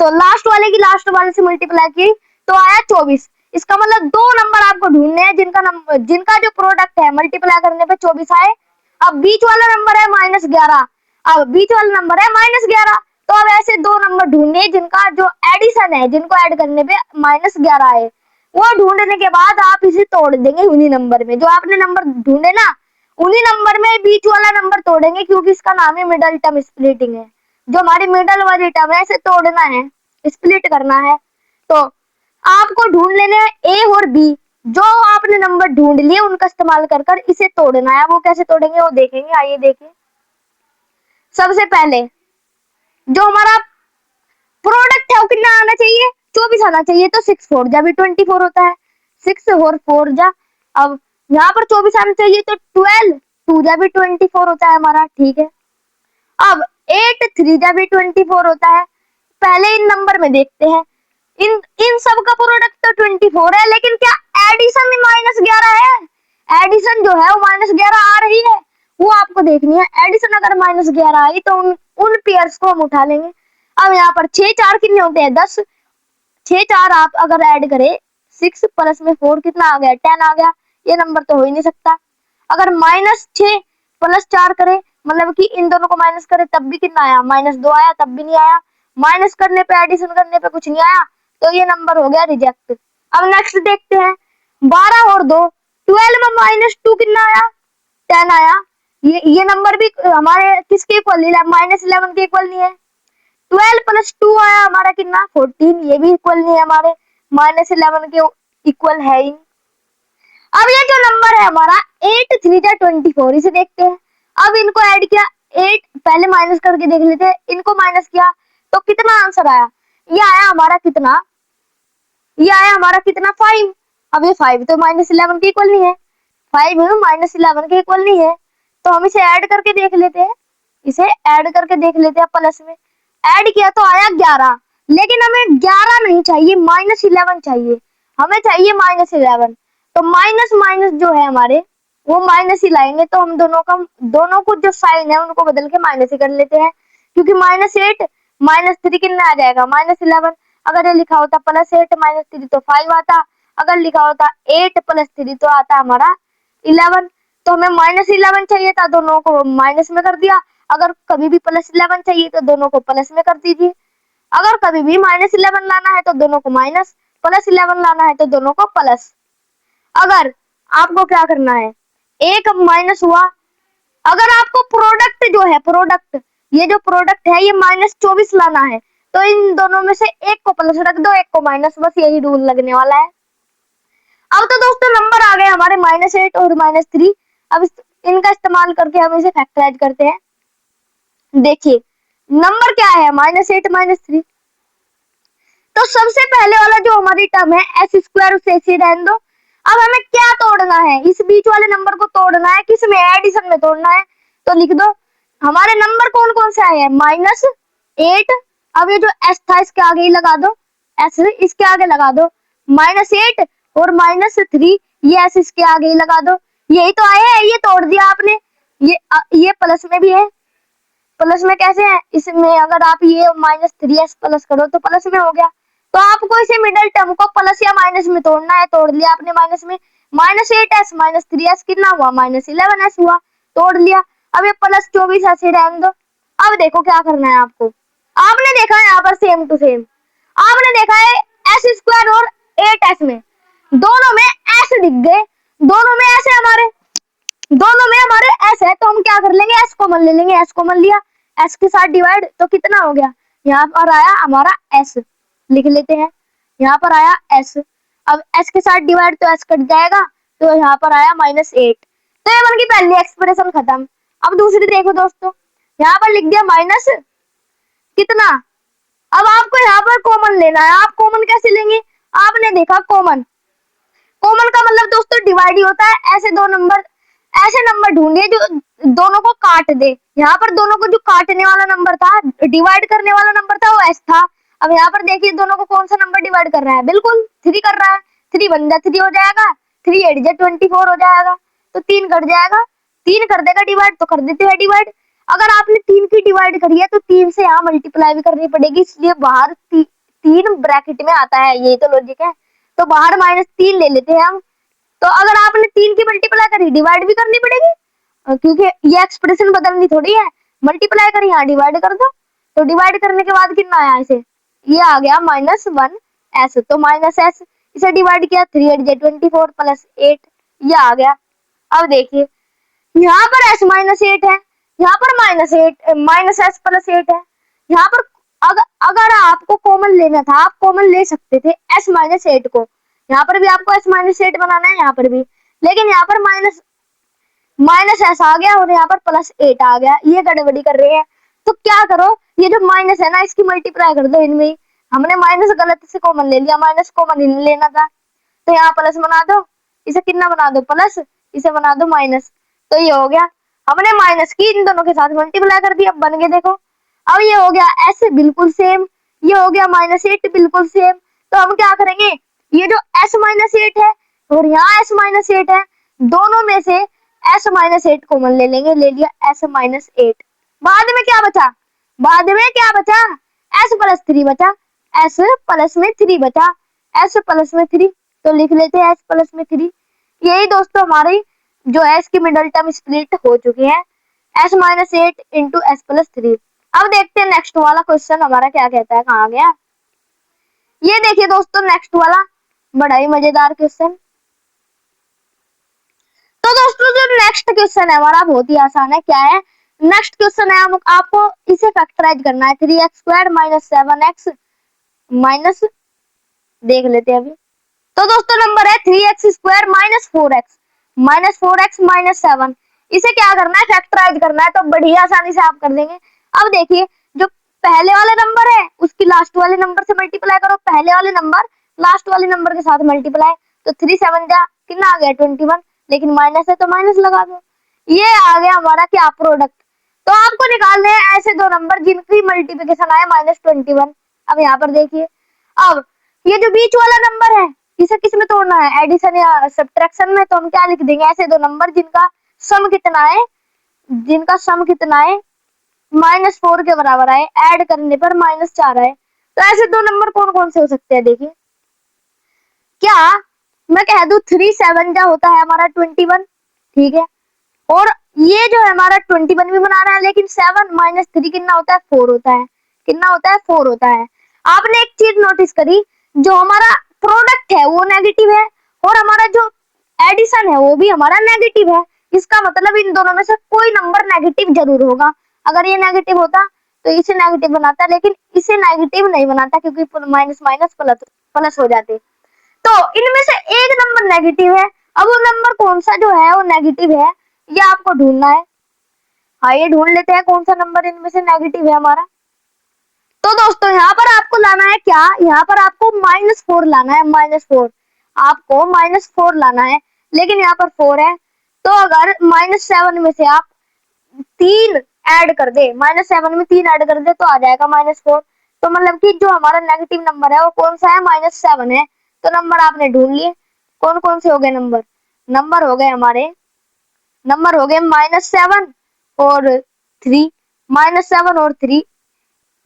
तो लास्ट वाले की लास्ट वाले से मल्टीप्लाई की तो आया 24। इसका मतलब दो नंबर आपको ढूंढने हैं जिनका जो प्रोडक्ट है मल्टीप्लाई करने पे 24 आए। अब बीच वाला नंबर है -11, अब बीच वाला नंबर है -11, तो अब ऐसे दो नंबर ढूंढने जिनका जो एडिशन है, जिनको ऐड करने पे -11 आए। वो ढूंढने के बाद आप इसे तोड़ देंगे उन्हीं नंबर में, जो आपने नंबर ढूंढे ना उन्हीं नंबर में बीच वाला नंबर तोड़ेंगे, क्योंकि इसका नाम ही मिडल टर्म स्प्लिटिंग है। जो हमारी मिडल वाली टर्म है इसे तोड़ना है, स्प्लिट करना है। तो आपको ढूंढ लेने हैं ए और बी, जो आपने नंबर ढूंढ लिए उनका इस्तेमाल कर कर इसे तोड़ना है। वो कैसे तोड़ेंगे वो देखेंगे, आइए देखिए। सबसे पहले जो हमारा प्रोडक्ट है वो कितना आना चाहिए, 24 आना चाहिए। तो 6 4 जा भी 24 होता है, 6 और 4 जा, अब यहाँ पर 24 आना चाहिए तो 12 2 जा भी 24 होता है हमारा, ठीक है। अब 8 3 जा भी 24 होता है। पहले इन नंबर में देखते हैं, इन सब का प्रोडक्ट तो 24 है, लेकिन क्या एडिशन में -11 है, एडिशन जो है वो -11 आ रही है, वो आपको देखनी है। एडिशन अगर -11 आई तो उन पेयर्स को हम उठा लेंगे। अब यहाँ पर 6 4 कितने होते हैं, 10, 6 4 आप अगर ऐड करें 6 प्लस में 4 कितना आ गया, 10 आ गया। ये नंबर तो हो ही नहीं सकता। अगर -6 + 4 करे, मतलब कि इन दोनों को माइनस करे तब भी कितना आया, -2 आया, तब भी नहीं आया। माइनस करने पे, एडिशन करने पे कुछ नहीं आया, तो ये नंबर हो गया रिजेक्ट। अब नेक्स्ट देखते हैं, 12 और 2 12 में -2 कितना आया, 10 आया। ये नंबर भी हमारे किसके इक्वल, -11 के इक्वल नहीं है। 12 + 2 आया हमारा कितना, 14, ये भी इक्वल नहीं है हमारे, -11 के इक्वल है ही। अब ये जो नंबर है हमारा 8 3 जा 24, इसे देखते हैं। अब इनको ऐड किया, 8 पहले माइनस करके देख लेते हैं, इनको माइनस किया तो कितना आंसर आया, ये आया हमारा कितना, ये आया हमारा कितना, 5। अब ये 5 तो -11 के इक्वल नहीं है, 5 -11 के इक्वल नहीं है, तो हम इसे ऐड करके देख लेते हैं, इसे ऐड करके देख लेते हैं प्लस में। ऐड किया तो आया 11, लेकिन हमें 11 नहीं चाहिए, -11 चाहिए, हमें चाहिए -11। तो माइनस माइनस जो है हमारे वो माइनस ही लाएंगे, तो हम दोनों को जो साइन है उनको बदल के माइनस ही कर लेते हैं, क्योंकि -8 -3 कितना आ जाएगा, -11। अगर ये लिखा होता +8 -3 तो 5 आता, अगर लिखा होता 8 + 3 तो आता हमारा 11। तो हमें -11 चाहिए था, दोनों को माइनस में कर दिया। अगर कभी भी +11 चाहिए तो दोनों को प्लस में कर दीजिए। अगर कभी भी -11 लाना है तो दोनों को माइनस, +11 लाना है तो दोनों को प्लस। अगर आपको क्या करना है, एक माइनस हुआ, अगर आपको प्रोडक्ट जो है, ये जो प्रोडक्ट है ये -24 लाना है, तो इन दोनों में से एक को प्लस रख दो, एक को माइनस, बस यही रूल लगने वाला है। अब तो दोस्तों नंबर आ गए हमारे -8 और -3। अब इनका इस्तेमाल करके हम इसे फैक्टराइज करते हैं। देखिए नंबर क्या है, -8 -3। तो सबसे पहले वाला जो हमारी टर्म है एस स्क्वायर, उसे ऐसे रहने दो। अब हमें क्या तोड़ना है, इस बीच वाले नंबर को तोड़ना है, किस में, एडिशन में तोड़ना है। तो लिख दो हमारे नंबर कौन कौन से आए हैं, -8। अब ये जो एस था इसके आगे ही लगा दो, एस इसके आगे लगा दो, -8 और -3 ये एस इसके आगे ही लगा दो। यही तो आए हैं, ये तोड़ दिया आपने। ये प्लस में भी है, प्लस में कैसे है, इसमें अगर आप ये -3s प्लस करो तो प्लस में हो गया। तो आपको इसे मिडिल टर्म को प्लस या माइनस में तोड़ना है, तोड़ लिया आपने माइनस में, -8s -3s कितना हुआ, -11s हुआ, तोड़ लिया। अब ये +24 ऐसे रहने दो। अब देखो क्या करना है आपको, आपने देखा है यहाँ पर सेम टू सेम, आपने देखा है एस स्क्वायर और 8s में दोनों में एस दिख गए, दोनों में ऐसे हमारे, दोनों में हमारे एस है, तो हम क्या कर लेंगे, एस कॉमन ले लेंगे। एस कॉमन लिया, एस के साथ डिवाइड, तो कितना हो गया, यहाँ पर आया हमारा एस, लिख लेते हैं, यहाँ पर आया एस। अब एस के साथ डिवाइड तो एस कट जाएगा, तो यहाँ पर आया -8। तो ये बन की पहली एक्सप्रेशन खत्म। अब दूसरी देखो दोस्तों, यहाँ पर लिख दिया माइनस कितना। अब आपको यहाँ पर कॉमन लेना है, आप कॉमन कैसे लेंगे, आपने देखा कॉमन, कॉमन का मतलब दोस्तों डिवाइड ही होता है। ऐसे दो नंबर, ऐसे नंबर ढूंढिए जो दोनों को काट दे। यहाँ पर दोनों को जो काटने वाला नंबर था, डिवाइड करने वाला नंबर था, वो एस था। अब यहाँ पर देखिए दोनों को कौन सा नंबर डिवाइड कर रहा है, बिल्कुल 3 कर रहा है। 3 वन जा 3 हो जाएगा, 3 8 जा 24 हो जाएगा, तो 3 कट जाएगा, 3 कर देगा डिवाइड, तो कर देते हैं डिवाइड। अगर आपने 3 की डिवाइड करी है तो 3 से यहाँ मल्टीप्लाई भी करनी पड़ेगी, इसलिए बाहर 3 ब्रैकेट में आता है, ये तो लॉजिक है। तो बाहर -3 ले लेते हैं हम। तो अगर आपने 3 की मल्टीप्लाई करी, डिवाइड भी करनी पड़ेगी, क्योंकि ये एक्सप्रेशन बदलनी थोड़ी है। मल्टीप्लाई करी, यहाँ डिवाइड कर दो, तो डिवाइड करने के बाद कितना आया, इसे ये आ गया -1s। तो -s इसे डिवाइड किया, 3 8 जा 24 +8 ये आ गया। अब देखिए यहाँ पर s -8 है, यहाँ पर -s +8 है। यहाँ पर अगर आपको कॉमन लेना था, आप कॉमन ले सकते थे s -8 को, यहाँ पर भी आपको s -8 बनाना है, यहाँ पर भी, लेकिन यहाँ पर -s आ गया और यहाँ पर +8 आ गया, ये गड़बड़ी कर रहे हैं। तो क्या करो, ये जो माइनस है ना, इसकी मल्टीप्लाई कर दो इनमें ही। हमने माइनस गलत से कॉमन ले लिया, माइनस कॉमन नहीं लेना था, तो यहाँ प्लस बना दो, इसे कितना बना दो प्लस, इसे बना दो माइनस, तो ये हो गया। हमने माइनस की इन दोनों के साथ मल्टीप्लाई कर दिया, बन गए देखो। अब ये हो गया s बिल्कुल सेम, ये हो गया -8 बिल्कुल सेम। तो हम क्या करेंगे, ये जो s -8 है और यहाँ s -8 है, दोनों में से s -8 कॉमन ले लेंगे, ले लिया s -8। बाद में क्या बचा, बाद में क्या बचा, s +3 बचा, s प्लस में 3 बचा, s प्लस में 3, तो लिख लेते हैं s प्लस में 3। यही दोस्तों हमारी जो है इसकी मिडल टर्म स्प्लिट हो चुकी है, s -8 इंटू s +3। अब देखते हैं नेक्स्ट वाला क्वेश्चन हमारा क्या कहता है, कहाँ गया। ये देखिए दोस्तों नेक्स्ट वाला बड़ा ही मजेदार क्वेश्चन। तो दोस्तों जो नेक्स्ट क्वेश्चन है हमारा बहुत ही आसान है, क्या है नेक्स्ट क्वेश्चन है, आपको इसे फैक्टराइज करना है, 3x² - 7x माइनस, देख लेते हैं अभी। तो दोस्तों नंबर है 3x² - 4x -7, इसे क्या करना है, फैक्टराइज करना है, तो बड़ी आसानी से आप कर देंगे। अब देखिए जो पहले वाले नंबर है उसकी लास्ट वाले नंबर से मल्टीप्लाई करो, पहले वाले नंबर लास्ट वाले नंबर के साथ मल्टीप्लाई, तो 3 7 जा कितना आ गया 21, लेकिन माइनस है तो माइनस लगा दो, ये आ गया हमारा क्या प्रोडक्ट। तो आपको निकालने हैं ऐसे दो नंबर जिनकी मल्टीप्लिकेशन आया -21। अब यहाँ पर देखिए, अब ये जो बीच वाला नंबर है इसे किस में तोड़ना है, एडिशन या सब्ट्रैक्शन में, तो हम क्या लिख देंगे, ऐसे दो नंबर जिनका सम कितना है, जिनका सम कितना है -4 के बराबर आए, ऐड करने पर -4 आए। तो ऐसे दो नंबर कौन कौन से हो सकते हैं, देखिए क्या मैं कह दूं 3 7 जा होता है हमारा 21, ठीक है, और ये जो है हमारा 21 भी बना रहा है, लेकिन 7 -3 कितना होता है, 4 होता है, कितना होता है 4 होता है। आपने एक चीज नोटिस करी, जो हमारा प्रोडक्ट है वो नेगेटिव है और हमारा जो एडिशन है वो भी हमारा नेगेटिव है, इसका मतलब इन दोनों में से कोई नंबर नेगेटिव जरूर होगा। अगर ये नेगेटिव होता तो इसे नेगेटिव बनाता, लेकिन इसे नेगेटिव नहीं बनाता क्योंकि माइनस माइनस प्लस प्लस हो जाते। तो इनमें से एक नंबर नेगेटिव है। अब वो नंबर कौन सा जो है वो नेगेटिव है, ये आपको ढूंढना है। आइए ढूंढ लेते हैं कौन सा नंबर इनमें से नेगेटिव है हमारा। तो दोस्तों यहाँ पर आपको लाना है क्या, यहाँ पर आपको -4 लाना है, -4 आपको -4 लाना है, लेकिन यहाँ पर 4 है। तो अगर -7 में से आप 3 ऐड कर दे, -7 में 3 ऐड कर दे तो आ जाएगा -4। तो मतलब कि जो हमारा नेगेटिव नंबर है वो कौन सा है, -7 है। तो नंबर आपने ढूंढ लिए। कौन कौन से हो गए नंबर, नंबर हो गए हमारे, नंबर हो गए -7 और 3, -7 और 3,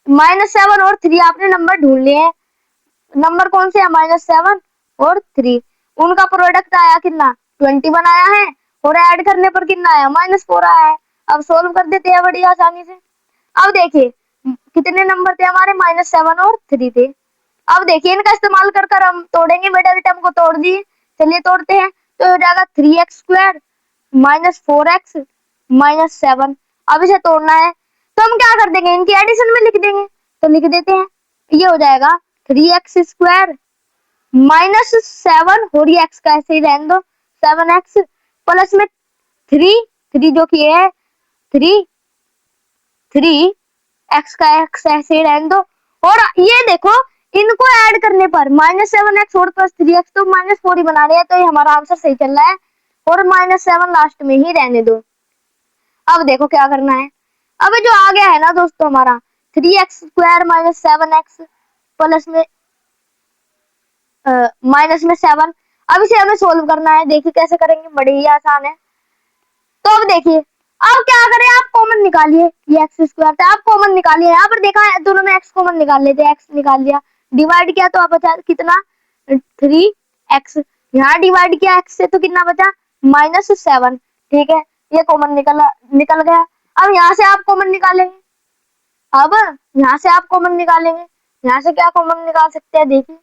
-7 और 3 आपने नंबर ढूंढ लिए हैं। नंबर कौन से है, -7 और 3, उनका प्रोडक्ट आया कितना, 20 बनाया है, और ऐड करने पर कितना आया, -4 आया है। अब सोल्व कर देते हैं बड़ी आसानी से। अब देखिए कितने नंबर थे हमारे, -7 और 3 थे। अब देखिए इनका इस्तेमाल कर कर हम तोड़ेंगे, मिडिल टर्म को तोड़ दिए, चलिए तोड़ते हैं। तो हो जाएगा 3x² -4x -7। अब इसे तोड़ना है तो हम क्या कर देंगे, इनकी एडिशन में लिख देंगे। तो लिख देते हैं, ये हो जाएगा 3x² -7, और ये x का ऐसे ही रहने दो, 7x प्लस में 3 जो कि है 3 x का x ऐसे ही रहने दो। और ये देखो इनको ऐड करने पर -7x और +3x तो -4 ही बना रहे हैं, तो ये हमारा आंसर सही चल रहा है। और -7 लास्ट में ही रहने दो। अब देखो क्या करना है, अब जो आ गया है ना दोस्तों हमारा 3x² -7x प्लस में -7, अब इसे हमें सोल्व करना है। देखिए कैसे करेंगे, बड़े ही आसान है। तो अब देखिए, अब क्या करें, आप कॉमन निकालिए, ये x² था, आप कॉमन निकालिए। यहाँ पर देखा है दोनों में x कॉमन निकाल लेते, x निकाल लिया, डिवाइड किया तो आप बचा कितना 3x, यहाँ डिवाइड किया x से तो कितना बचा -7। ठीक है, ये कॉमन निकल गया। अब यहाँ से आप कॉमन निकालेंगे, अब यहाँ से आप कॉमन निकालेंगे, यहाँ से क्या कॉमन निकाल सकते हैं देखिए।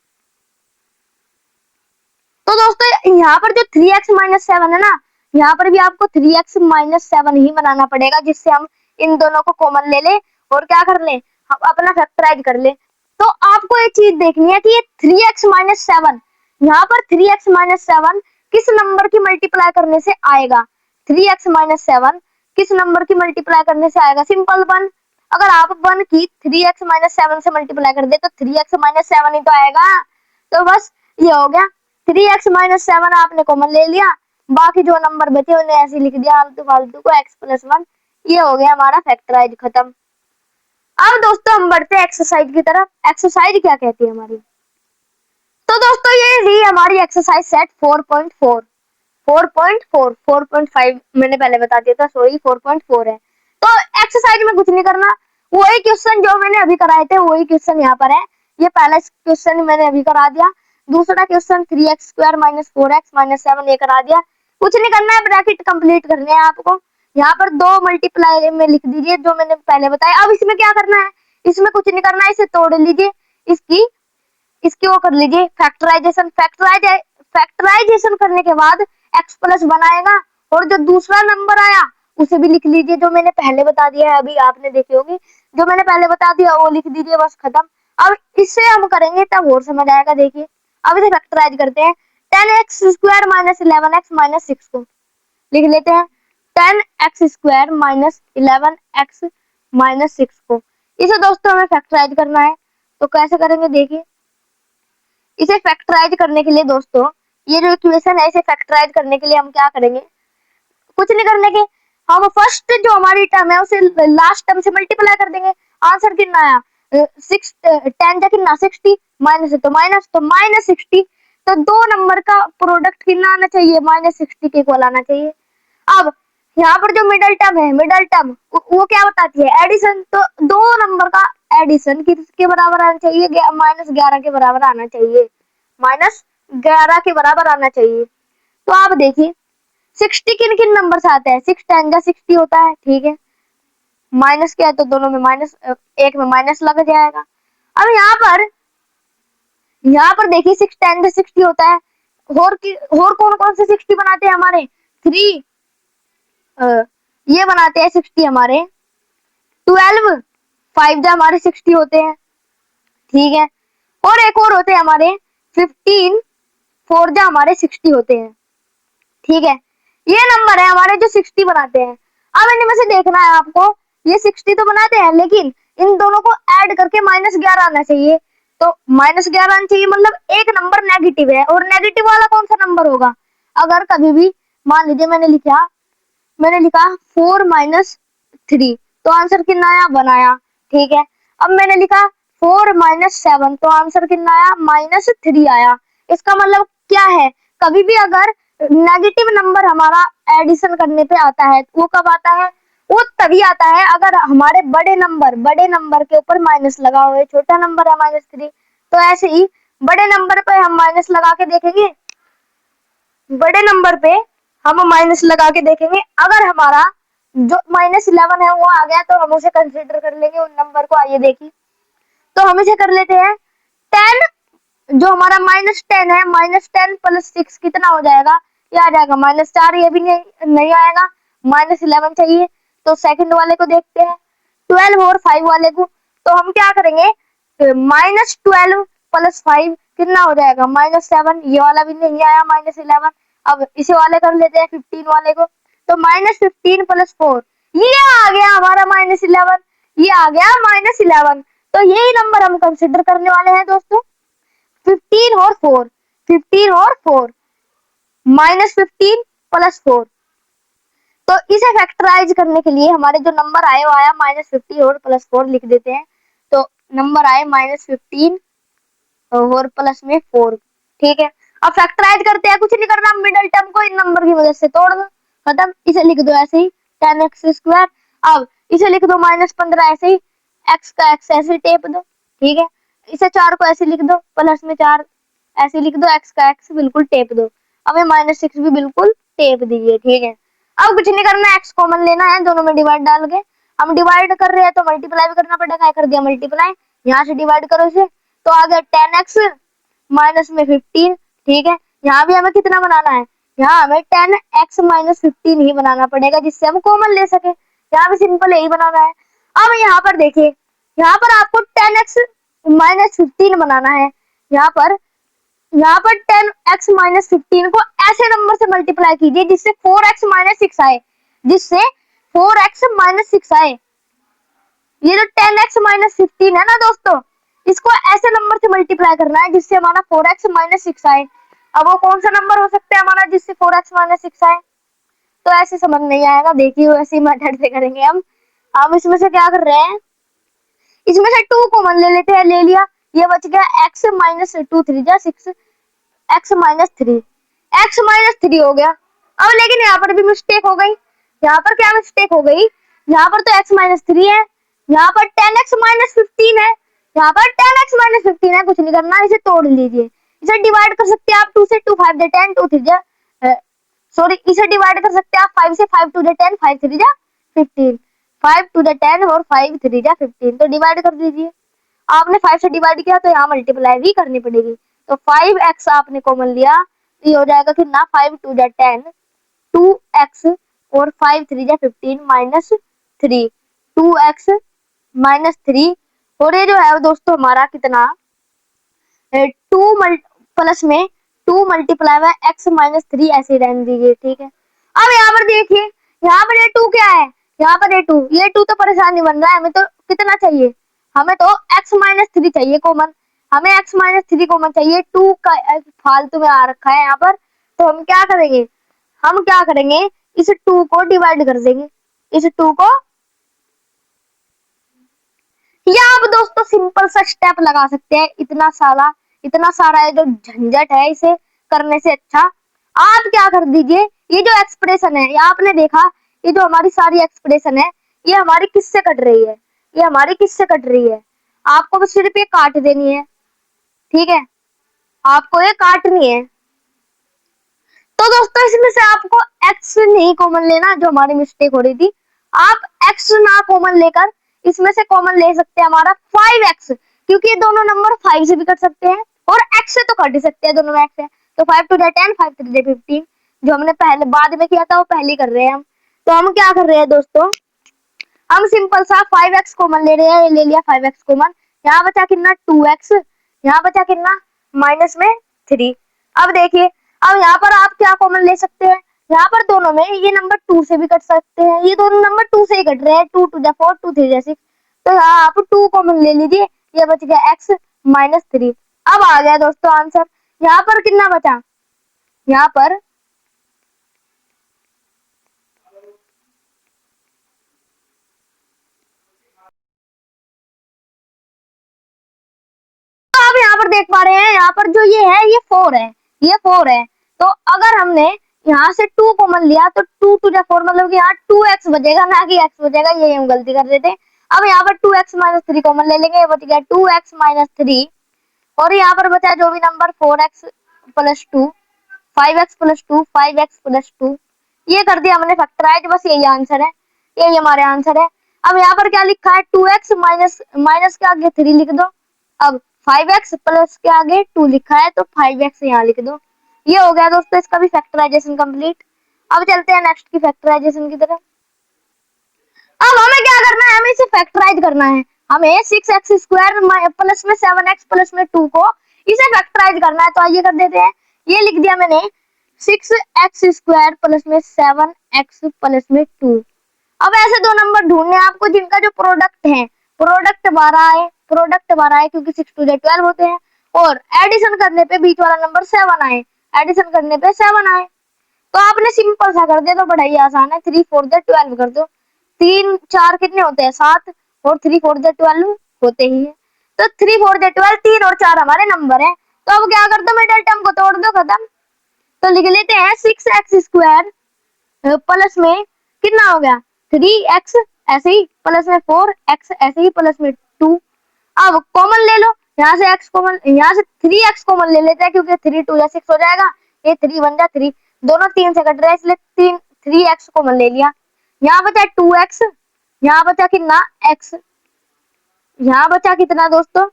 तो दोस्तों यहाँ पर जो 3x-7 है ना, यहाँ पर भी आपको 3x-7 ही बनाना पड़ेगा, जिससे हम इन दोनों को कॉमन ले ले और क्या कर ले, हम अपना फैक्टराइज कर ले। तो आपको एक चीज देखनी है कि ये 3x-7, यहाँ पर 3x-7 किस नंबर की मल्टीप्लाई करने से आएगा, 3x-7 किस नंबर की मल्टीप्लाई करने से आएगा, सिंपल 1। अगर आप 1 की 3x-7 से मल्टीप्लाई कर दे तो 3x-7 ही तो आएगा। तो बस ये हो गया, 3x-7 आपने कॉमन ले लिया, बाकी जो नंबर बचे उन्हें ऐसे लिख दिया आलतू फालतू को x+1। ये हो गया हमारा फैक्टराइज खत्म। अब दोस्तों हम बढ़ते हैं एक्सरसाइज की तरफ। एक्सरसाइज क्या कहती है हमारी, तो दोस्तों ये रही हमारी एक्सरसाइज सेट 4.4, 4.4, 4.5 मैंने पहले बता दिया था, सॉरी 4.4 है। तो एक्सरसाइज में कुछ नहीं करना, वही क्वेश्चन जो मैंने अभी कराए थे वही क्वेश्चन यहाँ पर है। ये पहला क्वेश्चन मैंने अभी करा दिया, दूसरा क्वेश्चन 3x² -4x -7 ये करा दिया। कुछ नहीं करना है, ब्रैकेट कंप्लीट करने हैं आपको। यहाँ पर 2 मल्टीप्लाई में लिख दीजिए जो मैंने पहले बताया। अब इसमें क्या करना है, इसमें कुछ नहीं करना है, इसे तोड़ लीजिए, इसकी इसकी वो कर लीजिए फैक्टराइजेशन। फैक्टराइजेशन करने के बाद x+1 आएगा, और जो दूसरा नंबर आया उसे भी लिख लीजिए, जो मैंने पहले बता दिया है, अभी आपने देखी होगी, जो मैंने पहले बता दिया वो लिख दीजिए, बस खत्म। अब इससे हम करेंगे तब और समझ आएगा। देखिए अब इसे फैक्टराइज करते हैं, 10x² -11x -6 को लिख लेते हैं, 10x² -11x -6 को। इसे दोस्तों हमें फैक्टराइज करना है, तो कैसे करेंगे देखिए। इसे फैक्टराइज करने के लिए दोस्तों, ये जो इक्वेशन है इसे फैक्टराइज करने के लिए हम क्या करेंगे, कुछ नहीं करने के, हम फर्स्ट जो हमारी टर्म है उसे लास्ट टर्म से मल्टीप्लाई कर देंगे। आंसर कितना आया, 10 जा कितना 60, माइनस है तो माइनस, तो -60। तो दो नंबर का प्रोडक्ट कितना आना चाहिए, -60 के इक्वल आना चाहिए। अब यहाँ पर जो मिडल टर्म है, मिडल टर्म वो क्या बताती है, एडिशन। तो दो नंबर का एडिशन किसके बराबर आना चाहिए, -11 के बराबर आना चाहिए, -11 के बराबर आना चाहिए। तो आप देखिए 60 किन किन नंबर से आता है, 6 10 60 होता है, ठीक है, माइनस क्या है तो दोनों में माइनस, एक में माइनस लग जाएगा। अब यहाँ पर देखिए 6 10 60 होता है, और कौन कौन से 60 बनाते हैं हमारे, 3 ये बनाते हैं 60 हमारे, 12 5 हमारे 60 होते हैं, ठीक है। और एक और होते हैं हमारे 15 4 जा हमारे 60 होते हैं। ठीक है, ये नंबर है हमारे जो 60 बनाते हैं। अब इनमें से देखना है आपको, ये 60 तो बनाते हैं लेकिन इन दोनों को ऐड करके -11 आना चाहिए। तो -11 आना चाहिए मतलब एक नंबर नेगेटिव है, और नेगेटिव वाला कौन सा नंबर होगा? अगर कभी भी मान लीजिए मैंने लिखा 4 - 3, तो आंसर कितना आया? 1 आया। ठीक है, अब मैंने लिखा 4 - 7, तो आंसर कितना आया? -3 आया। इसका मतलब क्या है, कभी भी अगर नेगेटिव नंबर हमारा एडिशन करने पे आता है, वो कब आता है? वो तभी आता है अगर हमारे बड़े नंबर के ऊपर माइनस लगा हुआ है। छोटा नंबर है -3, तो ऐसे ही बड़े नंबर पे हम माइनस लगा के देखेंगे, बड़े नंबर पे हम माइनस लगा के देखेंगे, अगर हमारा जो -11 है वो आ गया तो हम उसे कंसिडर कर लेंगे उन नंबर को। आइए देखिए, तो हम इसे कर लेते हैं 10, जो हमारा -10 है, -10 + 6 कितना हो जाएगा? ये आ जाएगा -4। ये भी नहीं आएगा, -11 चाहिए। तो सेकंड वाले को देखते हैं, 12 और 5 वाले को। तो हम क्या करेंगे, -12 + 5 कितना हो जाएगा? -7। ये वाला भी नहीं आया, -11। अब इसे वाले कर लेते हैं 15 वाले को, तो -15 + 4, ये आ गया हमारा -11। ये आ गया -11। तो यही नंबर हम कंसिडर करने वाले हैं दोस्तों, 15 और 4, 15 और 4, -15 + 4। तो इसे फैक्टराइज करने के लिए हमारे जो नंबर आए वो आया -50 और +4 लिख देते हैं। तो नंबर आए -15 और प्लस में 4। ठीक है, अब फैक्टराइज करते हैं, कुछ नहीं करना, मिडिल टर्म को इन नंबर की मदद से तोड़ दो, खत्म। इसे लिख दो ऐसे ही 10x²। अब इसे लिख दो -15 ऐसे ही, x का x ऐसे टेप दो। ठीक है, इसे 4 को ऐसे लिख दो, प्लस में 4 ऐसे लिख दो, x का x बिल्कुल टेप दो। अब ये -6 भी बिल्कुल टेप दीजिए। ठीक है, अब कुछ नहीं करना, x कॉमन लेना है, दोनों में डिवाइड डाल के। हम डिवाइड कर रहे हैं तो मल्टीप्लाई भी करना पड़ेगा, कर दिया मल्टीप्लाई, यहाँ से डिवाइड करो इसे, तो आ गया 10x माइनस में 15। ठीक है, यहाँ भी हमें कितना बनाना है? यहाँ हमें 10x - 15 ही बनाना पड़ेगा, जिससे हम कॉमन ले सके। यहाँ भी सिंपल यही बनाना है। अब यहाँ पर देखिए, यहाँ पर आपको 10x - 15 बनाना है। यहाँ पर 10x - 15 को ऐसे नंबर से मल्टीप्लाई कीजिए जिससे 4x - 6 आए, जिससे 4x - 6 आए। ये जो 10x - 15 है ना दोस्तों, इसको ऐसे नंबर से मल्टीप्लाई करना है जिससे हमारा 4x - 6 आए। अब वो कौन सा नंबर हो सकता है हमारा जिससे 4x - 6 आए? तो ऐसे समझ नहीं आएगा, देखिए ऐसे मेथड से करेंगे हम। इसमें से क्या कर रहे हैं, इसमें से 2 कॉमन ले लेते हैं, ले लिया, ये बच गया x - 2 3 जा 6, x - 3, x - 3 हो गया। अब लेकिन यहाँ पर भी मिस्टेक हो गई। यहाँ पर क्या मिस्टेक हो गई, यहाँ पर तो x - 3 है, यहाँ पर 10x - 15 है, यहाँ पर 10x - 15 है। कुछ नहीं करना, इसे तोड़ लीजिए, इसे डिवाइड कर सकते हैं आप, 2 से 2 5 दे 10, 2 3 जा सॉरी, इसे डिवाइड कर सकते हैं आप 5 से, 5 2 दे 10, 5 3 जा 15, 5 2 दे 10 और 5 3 जा 15। तो डिवाइड कर दीजिए, आपने 5 से डिवाइड किया तो यहाँ मल्टीप्लाई भी करनी पड़ेगी। तो 5x आपने कॉमन लिया, ये हो जाएगा कितना, 5 2 जा 10, 2x और 5 3 जा 15 -3, 2x -3। और ये जो है दोस्तों हमारा कितना, 2 प्लस में 2 मल्टीप्लाई में x -3 ऐसे रहने दीजिए। ठीक है, अब यहाँ पर देखिए, यहाँ पर ये 2 क्या है, यहाँ पर ये 2 तो परेशानी बन रहा है, हमें तो कितना चाहिए, हमें तो x -3 चाहिए कॉमन, हमें x -3 कॉमन चाहिए, 2 का फालतू में आ रखा है यहाँ पर। तो हम क्या करेंगे, इस 2 को डिवाइड कर देंगे, इस 2 को, या आप दोस्तों सिंपल सा स्टेप लगा सकते हैं, इतना सारा है जो झंझट है, इसे करने से अच्छा आप क्या कर दीजिए, ये जो एक्सप्रेशन है, ये आपने देखा, ये जो हमारी सारी एक्सप्रेशन है, ये हमारी किससे कट रही है, ये हमारी किससे कट रही है, आपको बस सिर्फ ये काट देनी है। ठीक है, आपको ये काटनी है। तो दोस्तों इसमें से आपको x नहीं कॉमन लेना, जो हमारी मिस्टेक हो रही थी, आप x ना कॉमन लेकर इसमें से कॉमन ले सकते हैं हमारा 5x, क्योंकि ये दोनों नंबर 5 से भी कट सकते हैं और x से तो कट ही सकते हैं, दोनों में x है। तो 5 2 10, 5 3 15, जो हमने पहले बाद में किया था वो पहले कर रहे हैं हम। तो हम क्या कर रहे हैं दोस्तों, हम सिंपल सा 5x कॉमन ले रहे हैं, ले लिया 5x कॉमन, यहाँ बचा कितना 2x, यहाँ बचा कितना -3। अब देखिए, अब यहाँ पर आप क्या कॉमन ले सकते हैं, यहाँ पर दोनों में ये नंबर 2 से भी कट सकते हैं, ये दोनों नंबर 2 से ही कट रहे हैं, 2 टू द 4 2 3 जा 6, तो यहाँ आप 2 कॉमन ले लीजिए, ये बच गया x माइनस 3। अब आ गया दोस्तों आंसर। यहाँ पर कितना बचा, यहाँ पर आप यहाँ पर देख पा रहे हैं, यहाँ पर जो ये है ये 4 है, ये 4 है, तो अगर हमने यहाँ से 2 कॉमन लिया तो 2 टू द 4 मतलब कि यहाँ 2x बचेगा, ना कि x बचेगा, ये हम गलती कर देते। अब यहाँ पर 2x माइनस 3 कॉमन ले लेंगे, बच गया 2x माइनस 3, और यहाँ पर बचा जो भी number 4x plus 2, 5x plus 2, 5x plus 2, ये कर दिया हमने फैक्टराइज, बस यही आंसर है, यही हमारे आंसर है। अब यहाँ पर क्या लिखा है, 2x माइनस माइनस के आगे 3 लिख दो, अब 5x प्लस के आगे 2 लिखा है तो 5x यहाँ लिख दो। ये हो गया दोस्तों इसका भी फैक्टराइजेशन कंप्लीट। अब चलते हैं नेक्स्ट की फैक्टराइजेशन की तरफ। अब हमें क्या करना है, हमें इसे फैक्टराइज करना है, हमें 6x स्क्वायर प्लस में 7x प्लस में 2 को इसे फैक्टराइज करना है, तो आइए कर देते हैं। ये लिख दिया मैंने 6x स्क्वायर प्लस में 7x प्लस में 2। अब ऐसे दो नंबर ढूंढने आपको जिनका जो प्रोडक्ट है, प्रोडक्ट 12 है, प्रोडक्ट 12 है क्योंकि 6 टू 12 होते हैं, और एडिशन करने पे बीच वाला नंबर 7 आए, एडिशन करने पे 7 आए, तो आपने सिंपल सा कर दिया, तो बड़ा ही आसान है, 3 4 12 कर दो, 3 4 कितने होते हैं 7, और 3 4 12 होते ही है, तो 3 4 12, 3 और 4 हमारे नंबर है। तो अब क्या कर दो, मिडिल टर्म को तोड़ दो, खत्म। तो लिख लेते हैं 6x स्क्वायर प्लस में कितना हो गया 3x, ऐसे ही प्लस में 4x, ऐसे ही प्लस में 2। अब कॉमन ले लो, यहाँ से x कॉमन, यहाँ से 3x कॉमन ले लेते हैं क्योंकि 3 2 या 6 हो जाएगा, ये 3 1 जा 3, दोनों 3 से कट रहे हैं इसलिए 3x कॉमन ले लिया। यहाँ बचा 2x, यहाँ बचा कितना x, यहाँ बचा कितना दोस्तों,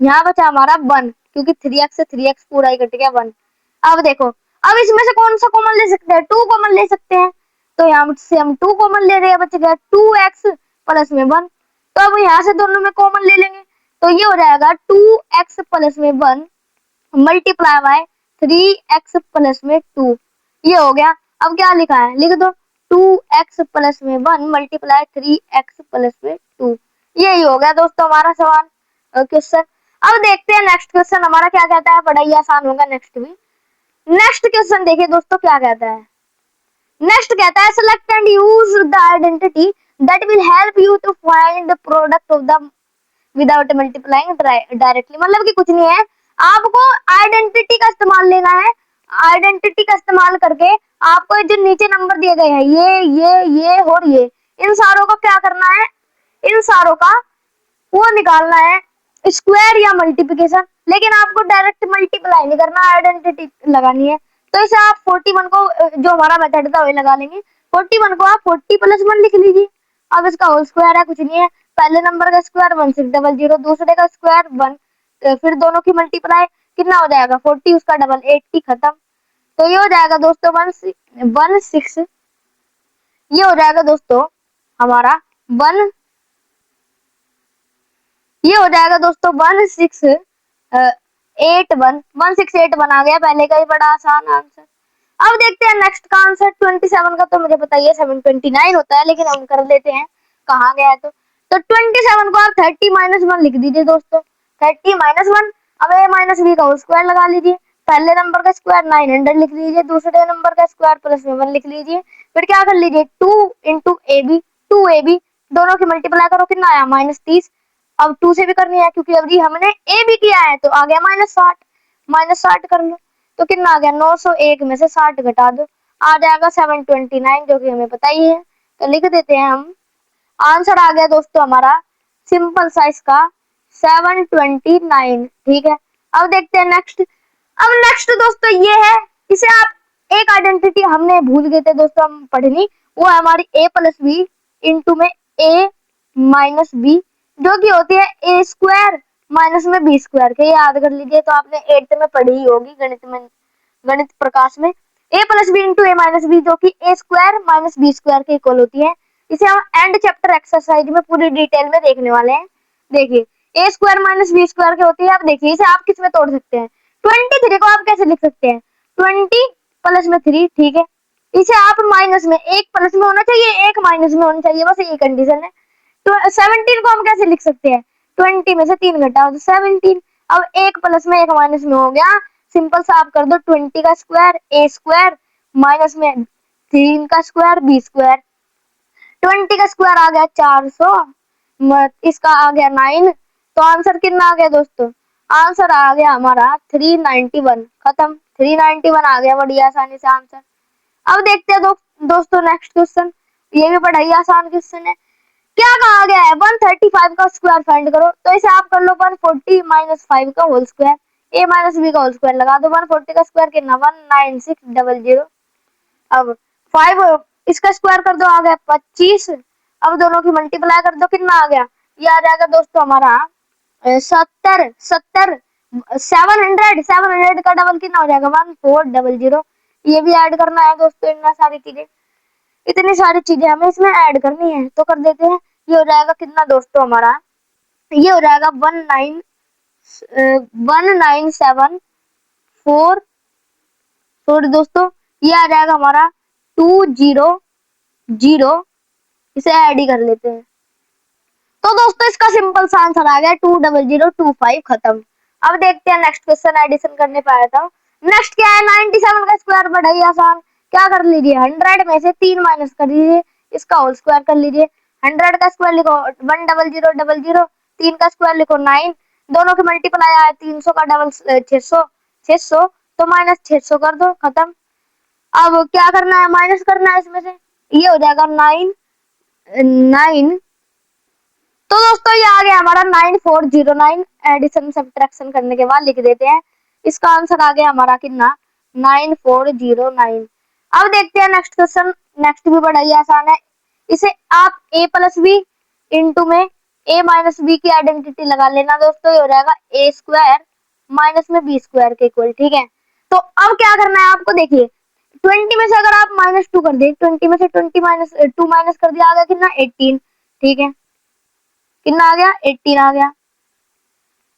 यहाँ बचा हमारा 1 क्योंकि 3x से 3x पूरा ही कट गया 1। अब देखो, अब इसमें से कौन सा कॉमन ले सकते हैं, 2 कॉमन ले सकते हैं, तो यहाँ से हम 2 कॉमन ले रहे हैं, बच गया 2x प्लस में 1। तो अब यहाँ से दोनों में कॉमन ले लेंगे, तो ये हो जाएगा 2x प्लस में 1 मल्टीप्लाई बाय 3x प्लस में 2, ये हो गया। अब क्या लिखा है, लिख दो 2x प्लस में 1 मल्टीप्लाई 3x प्लस में 2, यही हो गया दोस्तों हमारा सवाल, क्वेश्चन। अब देखते हैं नेक्स्ट क्वेश्चन हमारा क्या कहता है, बड़ा ही आसान होगा नेक्स्ट भी। नेक्स्ट क्वेश्चन देखिए दोस्तों क्या कहता है, नेक्स्ट कहता है select and use the identity that will help you to find the product of the without multiplying directly, मतलब कि कुछ नहीं है, आपको आइडेंटिटी का इस्तेमाल लेना है, आइडेंटिटी का इस्तेमाल करके आपको जो नीचे नंबर दिए गए हैं ये और ये, इन सारों का क्या करना है, इन सारों का वो निकालना है स्क्वायर या मल्टीप्लिकेशन, लेकिन आपको डायरेक्ट मल्टीप्लाई नहीं करना, आइडेंटिटी लगानी है। तो इसे आप 41 को जो हमारा मेथड था वही लगा लेंगे, 41 को आप 40 प्लस 1 लिख लीजिए। अब इसका होल स्क्वायर है, कुछ नहीं है, पहले नंबर का स्क्वायर 1600, दूसरे का स्क्वायर 1, फिर दोनों की मल्टीप्लाई कितना हो जाएगा 40, उसका डबल 80, खत्म। तो ये हो जाएगा दोस्तों 1 6, ये हो जाएगा दोस्तों हमारा 1, ये हो जाएगा दोस्तों 168 आ गया, पहले का ही बड़ा आसान आंसर। अब देखते हैं नेक्स्ट का आंसर 27 का, तो मुझे पता है 729 होता है, लेकिन हम कर लेते हैं कहाँ गया है, तो 27 को आप 30 माइनस 1 लिख दीजिए दोस्तों, 30 माइनस 1, अब a माइनस बी का स्क्वायर लगा लीजिए, पहले नंबर का स्क्वायर 900 लिख लीजिए, दूसरे नंबर का स्क्वायर प्लस में 1 लिख लीजिए, फिर क्या कर लीजिए 2 इंटू ए बी, 2ab, दोनों की मल्टीप्लाई करो कितना आया -30, अब 2 से भी करनी है क्योंकि अभी हमने ए भी किया है, तो आ गया -60, -60 कर लो, तो कितना आ गया 901 में से 60 घटा दो, आ जाएगा 729, जो कि हमें पता ही है, तो लिख देते हैं हम। आंसर आ गया दोस्तों हमारा सिंपल साइज का 729, ठीक है। अब देखते हैं नेक्स्ट। अब नेक्स्ट दोस्तों ये है, इसे आप एक आइडेंटिटी हमने भूल गए थे दोस्तों हम पढ़नी, वो है हमारी a प्लस बी इंटू में a माइनस बी, जो कि होती है ए स्क्वायर माइनस में बी स्क्वायर के, याद कर लीजिए, तो आपने 8th में पढ़ी ही होगी गणित में, गणित प्रकाश में, a plus B into A minus B, जो कि A square minus B square के इक्वल होती है। इसे हम एंड चैप्टर एक्सरसाइज में पूरी डिटेल में देखने वाले हैं। देखिए ए स्क्वायर माइनस बी स्क्वायर के होती है, अब देखिए इसे आप किस में तोड़ सकते हैं, 23 को आप कैसे लिख सकते हैं, 20 प्लस में 3, ठीक है। इसे आप माइनस में, एक प्लस में होना चाहिए, एक माइनस में होना चाहिए, बस ये कंडीशन है। तो 17 को हम कैसे लिख सकते हैं, 20 में से 3 घटाओ तो 17। अब एक प्लस में एक माइनस में हो गया, सिंपल सा आप कर दो 20 का स्क्वायर ए स्क्वायर माइनस में 3 का स्क्वायर बी स्क्वायर। 20 का स्क्वायर आ गया 400, इसका आ गया 9, तो आंसर कितना आ गया दोस्तों, आंसर आ गया हमारा 391, खत्म। 391 आ गया बढ़िया आसानी से आंसर। अब देखते हैं दोस्तों नेक्स्ट क्वेश्चन, ये भी बड़ा ही आसान क्वेश्चन है। क्या कहा गया है, 135 का स्क्वायर फाइंड करो, तो इसे आप कर लो 140 माइनस 5 का होल स्क्वायर, ए माइनस बी का होल स्क्वायर लगा दो। 140 का स्क्वायर कितना, 19600। अब 5 इसका स्क्वायर कर दो, आ गया 25। अब दोनों की मल्टीप्लाई कर दो, कितना आ गया, ये आ जाएगा दोस्तों हमारा 70 700 का डबल कितना हो जाएगा, 1400। ये भी ऐड करना है दोस्तों, इतनी सारी चीजें हमें इसमें ऐड करनी है, तो कर देते हैं। ये हो जाएगा कितना दोस्तों हमारा, ये हो जाएगा 1974। सॉरी दोस्तों, ये आ जाएगा हमारा 200, इसे ऐड ही कर लेते हैं। तो दोस्तों इसका सिंपल सा आंसर आ गया 20025, खत्म। अब देखते हैं नेक्स्ट क्वेश्चन, एडिशन करने पाया था। नेक्स्ट क्या है, 97 का स्क्वायर, बड़ा ही आसान। क्या कर लीजिए, 100 में से 3 माइनस कर लीजिए, इसका होल स्क्वायर कर लीजिए। 100 का स्क्वायर लिखो 10000, 3 का स्क्वायर लिखो 9, दोनों की मल्टीप्लाई आया 300 का डबल 600, तो माइनस 600 कर दो, खत्म। अब क्या करना है, माइनस करना है इसमें से, ये हो जाएगा 9 तो दोस्तों ये आ गया हमारा 9409। एडिशन सब्ट्रैक्शन करने के बाद लिख देते हैं, इसका आंसर आ गया हमारा कितना, 9409। अब देखते हैं नेक्स्ट क्वेश्चन, नेक्स्ट भी बड़ा ही आसान है। इसे आप a प्लस बी इंटू में a माइनस बी की आइडेंटिटी लगा लेना दोस्तों, ये हो जाएगा a स्क्वायर माइनस में b स्क्वायर के इक्वल, ठीक है। तो अब क्या करना है आपको, देखिए 20 में से अगर आप -2 कर दे, 20 में से 20 माइनस 2 माइनस कर दिया, आ गया कितना 18, ठीक है। कितना आ गया, 18 आ गया।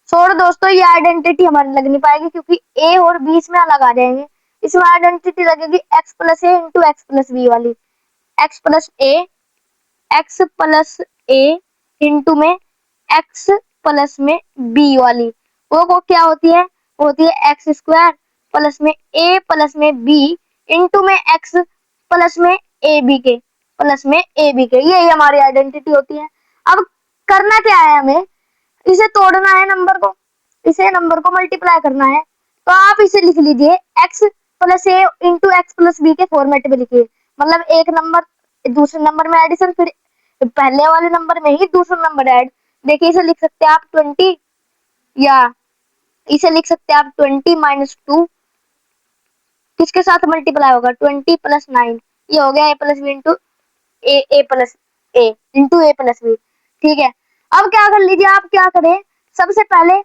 छोड़ दोस्तों, ये आइडेंटिटी हमारी लग नहीं पाएगी क्योंकि ए और बी इसमें अलग आ जाएंगे। इसमें आइडेंटिटी लगेगी x प्लस ए इंटू एक्स प्लस बी वाली, x प्लस ए इंटू में x प्लस में b वाली, वो क्या होती है, वो होती है एक्स स्क्वायर प्लस में a प्लस में b इंटू में x प्लस में ए बी के यही हमारी आइडेंटिटी होती है। अब करना क्या है, हमें इसे तोड़ना है, नंबर को मल्टीप्लाई करना है। तो आप इसे लिख लीजिए x प्लस ए इंटू एक्स प्लस बी के फॉर्मेट में लिखिए, मतलब एक नंबर दूसरे नंबर में एडिशन, फिर पहले वाले नंबर में ही दूसरा नंबर ऐड। देखिए इसे लिख सकते हैं आप 20, या इसे लिख सकते हैं आप 20 माइनस 2, किसके साथ मल्टीप्लाई होगा, 20 प्लस 9, ये हो गया a plus B into A plus A into A plus B, ठीक है। अब क्या कर लीजिए, आप क्या करें, सबसे पहले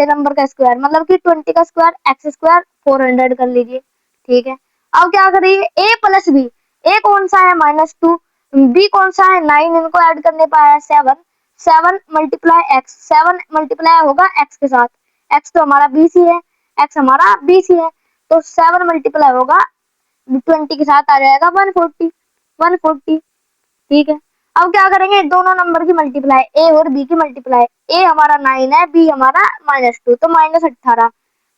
नंबर का स्क्वायर, मतलब कि 20 का स्क्वायर एक्स स्क्वायर 400 कर लीजिए, ठीक है। अब क्या करिए, ए प्लस बी, ए कौन सा है -2, बी कौन सा है 9, इनको ऐड करने पाया 7, 7 मल्टीप्लाई एक्स, 7 मल्टीप्लाई होगा एक्स के साथ, एक्स तो हमारा बीसी है, एक्स हमारा बीसी है, तो 7 मल्टीप्लाई होगा 20 के साथ, आ जाएगा 140, ठीक है। अब क्या करेंगे, दोनों नंबर की मल्टीप्लाई, ए और बी की मल्टीप्लाई, ए हमारा 9 है, बी हमारा -2, तो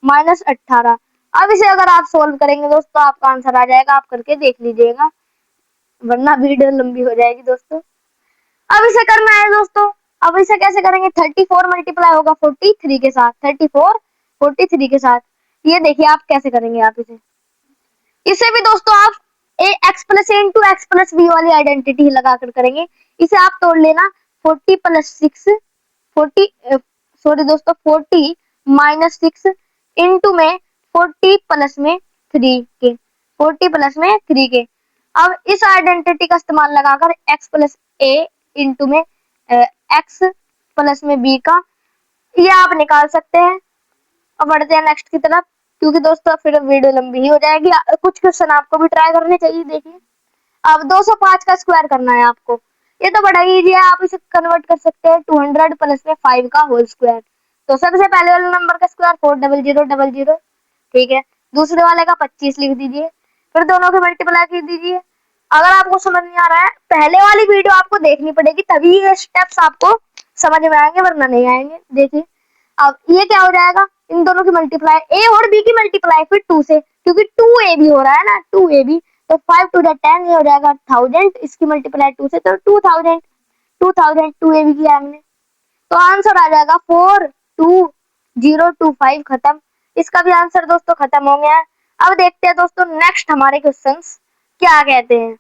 -18। अब इसे अगर आप सोल्व करेंगे दोस्तों, आपका आंसर आ जाएगा, आप करके देख लीजिएगा, वरना वीडियो लंबी हो जाएगी दोस्तों। अब इसे करना है दोस्तों, अब इसे कैसे करेंगे, 34 मल्टीप्लाई होगा 43 के साथ, 34 43 के साथ, ये देखिए आप कैसे करेंगे, आप इसे भी दोस्तों आप ए एक्स प्लस ए इंटू एक्स प्लस बी वाली आइडेंटिटी लगाकर करेंगे। इसे आप तोड़ लेना, 40 प्लस 6, 40 सॉरी दोस्तों 40 माइनस 6 इंटू में 40 प्लस में 3 के, 40 प्लस में 3 के। अब इस आइडेंटिटी का इस्तेमाल लगाकर x प्लस ए इंटू में x प्लस में b का, ये आप निकाल सकते हैं। अब बढ़ते हैं नेक्स्ट की तरफ, क्योंकि दोस्तों फिर वीडियो लंबी ही हो जाएगी। कुछ क्वेश्चन आपको भी ट्राई करने चाहिए। देखिए अब 205 का स्क्वायर करना है आपको, ये तो बड़ा इजी है, आप इसे कन्वर्ट कर सकते हैं 200 प्लस में 5 का होल स्क्वायर, तो सबसे पहले वाले नंबर का स्क्वायर 40000, ठीक है। दूसरे वाले का 25 लिख दीजिए, फिर दोनों के मल्टीप्लाई कर दीजिए। अगर आपको समझ नहीं आ रहा है, पहले वाली वीडियो आपको देखनी पड़ेगी, तभी ये स्टेप्स आपको समझ में आएंगे, वरना नहीं आएंगे। देखिए अब ये क्या हो जाएगा, इन दोनों की मल्टीप्लाई, ए और बी की मल्टीप्लाई फिर 2 से, क्योंकि 2ab हो रहा है ना, 2ab, तो 5 टू द 10 ये हो जाएगा 1000, इसकी मल्टीप्लाई 2 से, तो 2000, 2ab किया हमने, तो आंसर आ जाएगा 42025। खत्म। इसका भी आंसर दोस्तों खत्म हो गया है। अब देखते हैं दोस्तों नेक्स्ट हमारे क्वेश्चंस क्या कहते हैं।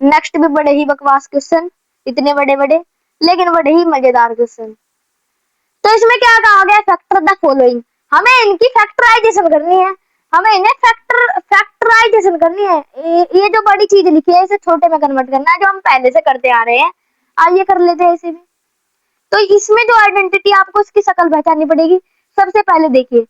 नेक्स्ट भी बड़े ही बकवास क्वेश्चन, इतने बड़े बड़े लेकिन बड़े ही मजेदार क्वेश्चन। तो इसमें क्या कहा गया, फैक्टर द फॉलोइंग, हमें इनकी फैक्टराइजेशन करनी है, हमें इन्हें फैक्टराइजेशन करनी है। ये जो बड़ी चीज लिखी है इसे छोटे में कन्वर्ट करना है, जो हम पहले से करते आ रहे हैं। आइए कर लेते हैं इसे भी। तो इसमें जो आइडेंटिटी आपको इसकी शक्ल पहचाननी पड़ेगी। सबसे पहले देखिए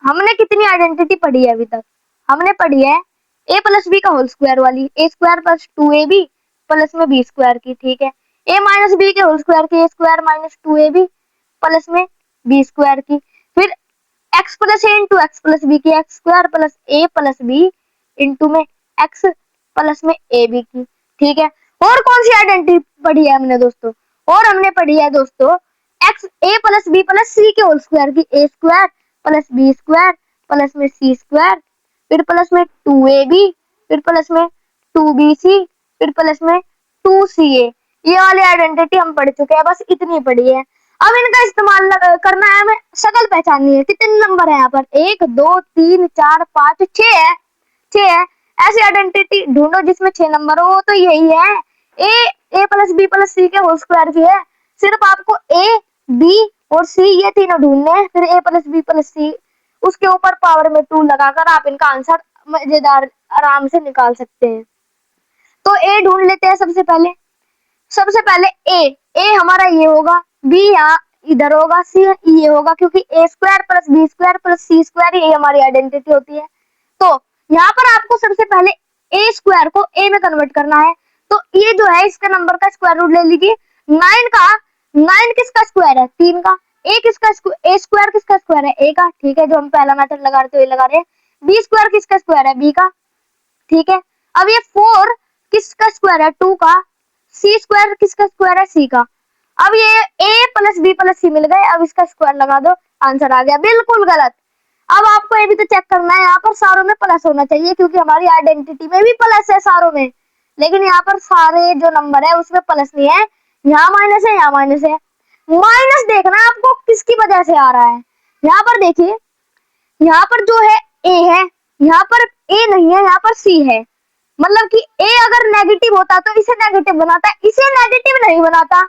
हमने कितनी आइडेंटिटी पढ़ी है अभी तक, हमने पढ़ी है a प्लस बी का होल स्क्वायर वाली, ए स्क्वायर प्लस 2ab प्लस में बी स्क्वायर की, ठीक है। a माइनस बी के होल स्क्वायर की, a square minus 2ab plus में बी स्क्वायर की। फिर x प्लस ए इंटू एक्स प्लस बी की, एक्स स्क्वायर प्लस ए प्लस बी इंटू में x प्लस में ए बी की, ठीक है। और कौन सी आइडेंटिटी पढ़ी है हमने दोस्तों, और हमने पढ़ी है दोस्तों एक्स ए प्लस बी प्लस सी के होल स्क्वायर की, a square plus b square plus में सी स्क्वायर, फिर प्लस में 2ab, फिर प्लस में 2bc, फिर प्लस में 2ca। ये वाली आइडेंटिटी हम पढ़ चुके हैं, बस इतनी पढ़ी है। अब इनका इस्तेमाल करना है, हमें शक्ल पहचाननी है। कितने नंबर है यहाँ पर, 1 2 3 4 5 6 है, 6 है। ऐसी आइडेंटिटी ढूंढो जिसमें 6 नंबर हो, तो यही है ए प्लस बी प्लस सी के होल स्क्वायर की है। सिर्फ आपको ए बी और सी ये तीनों ढूंढने हैं, फिर ए प्लस बी प्लस सी, उसके ऊपर पावर में 2 लगाकर आप इनका आंसर मजेदार आराम से निकाल सकते हैं। तो ए ढूंढ लेते हैं सबसे पहले। सबसे पहले ए हमारा ये होगा, बी यहाँ इधर होगा, सी ये होगा, क्योंकि a square plus b square plus c square ये हमारी आइडेंटिटी होती है। तो यहाँ पर आपको सबसे पहले ए स्क्वायर को ए में कन्वर्ट करना है। तो ये जो है इसका नंबर का स्क्वायर रूट ले लीजिए। 9 किसका स्क्वायर है, 3 का। ए स्क्वायर किसका स्क्वायर है, ए का, ठीक है। जो हम पहला मेथड लगा रहे थे लगा रहे हैं। बी स्क्वायर किसका स्क्वायर है, बी का, ठीक है। अब ये 4 किसका स्क्वायर है, 2 का। सी स्क्वायर किसका स्क्वायर है, सी का। अब ये ए प्लस बी प्लस सी मिल गए, अब इसका स्क्वायर लगा दो, आंसर आ गया। बिल्कुल गलत। अब आपको ये भी तो चेक करना है, यहाँ पर सारों में प्लस होना चाहिए, क्योंकि हमारी आइडेंटिटी में भी प्लस है सारों में, लेकिन यहाँ पर सारे जो नंबर है उसमें प्लस नहीं है, यहाँ माइनस है, यहाँ माइनस है। माइनस देखना आपको किसकी वजह से आ रहा है। यहाँ पर देखिए, यहाँ पर जो है ए है, यहाँ पर ए नहीं है, यहाँ पर सी है। मतलब कि ए अगर नेगेटिव होता तो इसे नेगेटिव बनाता, इसे नेगेटिव नहीं बनाता।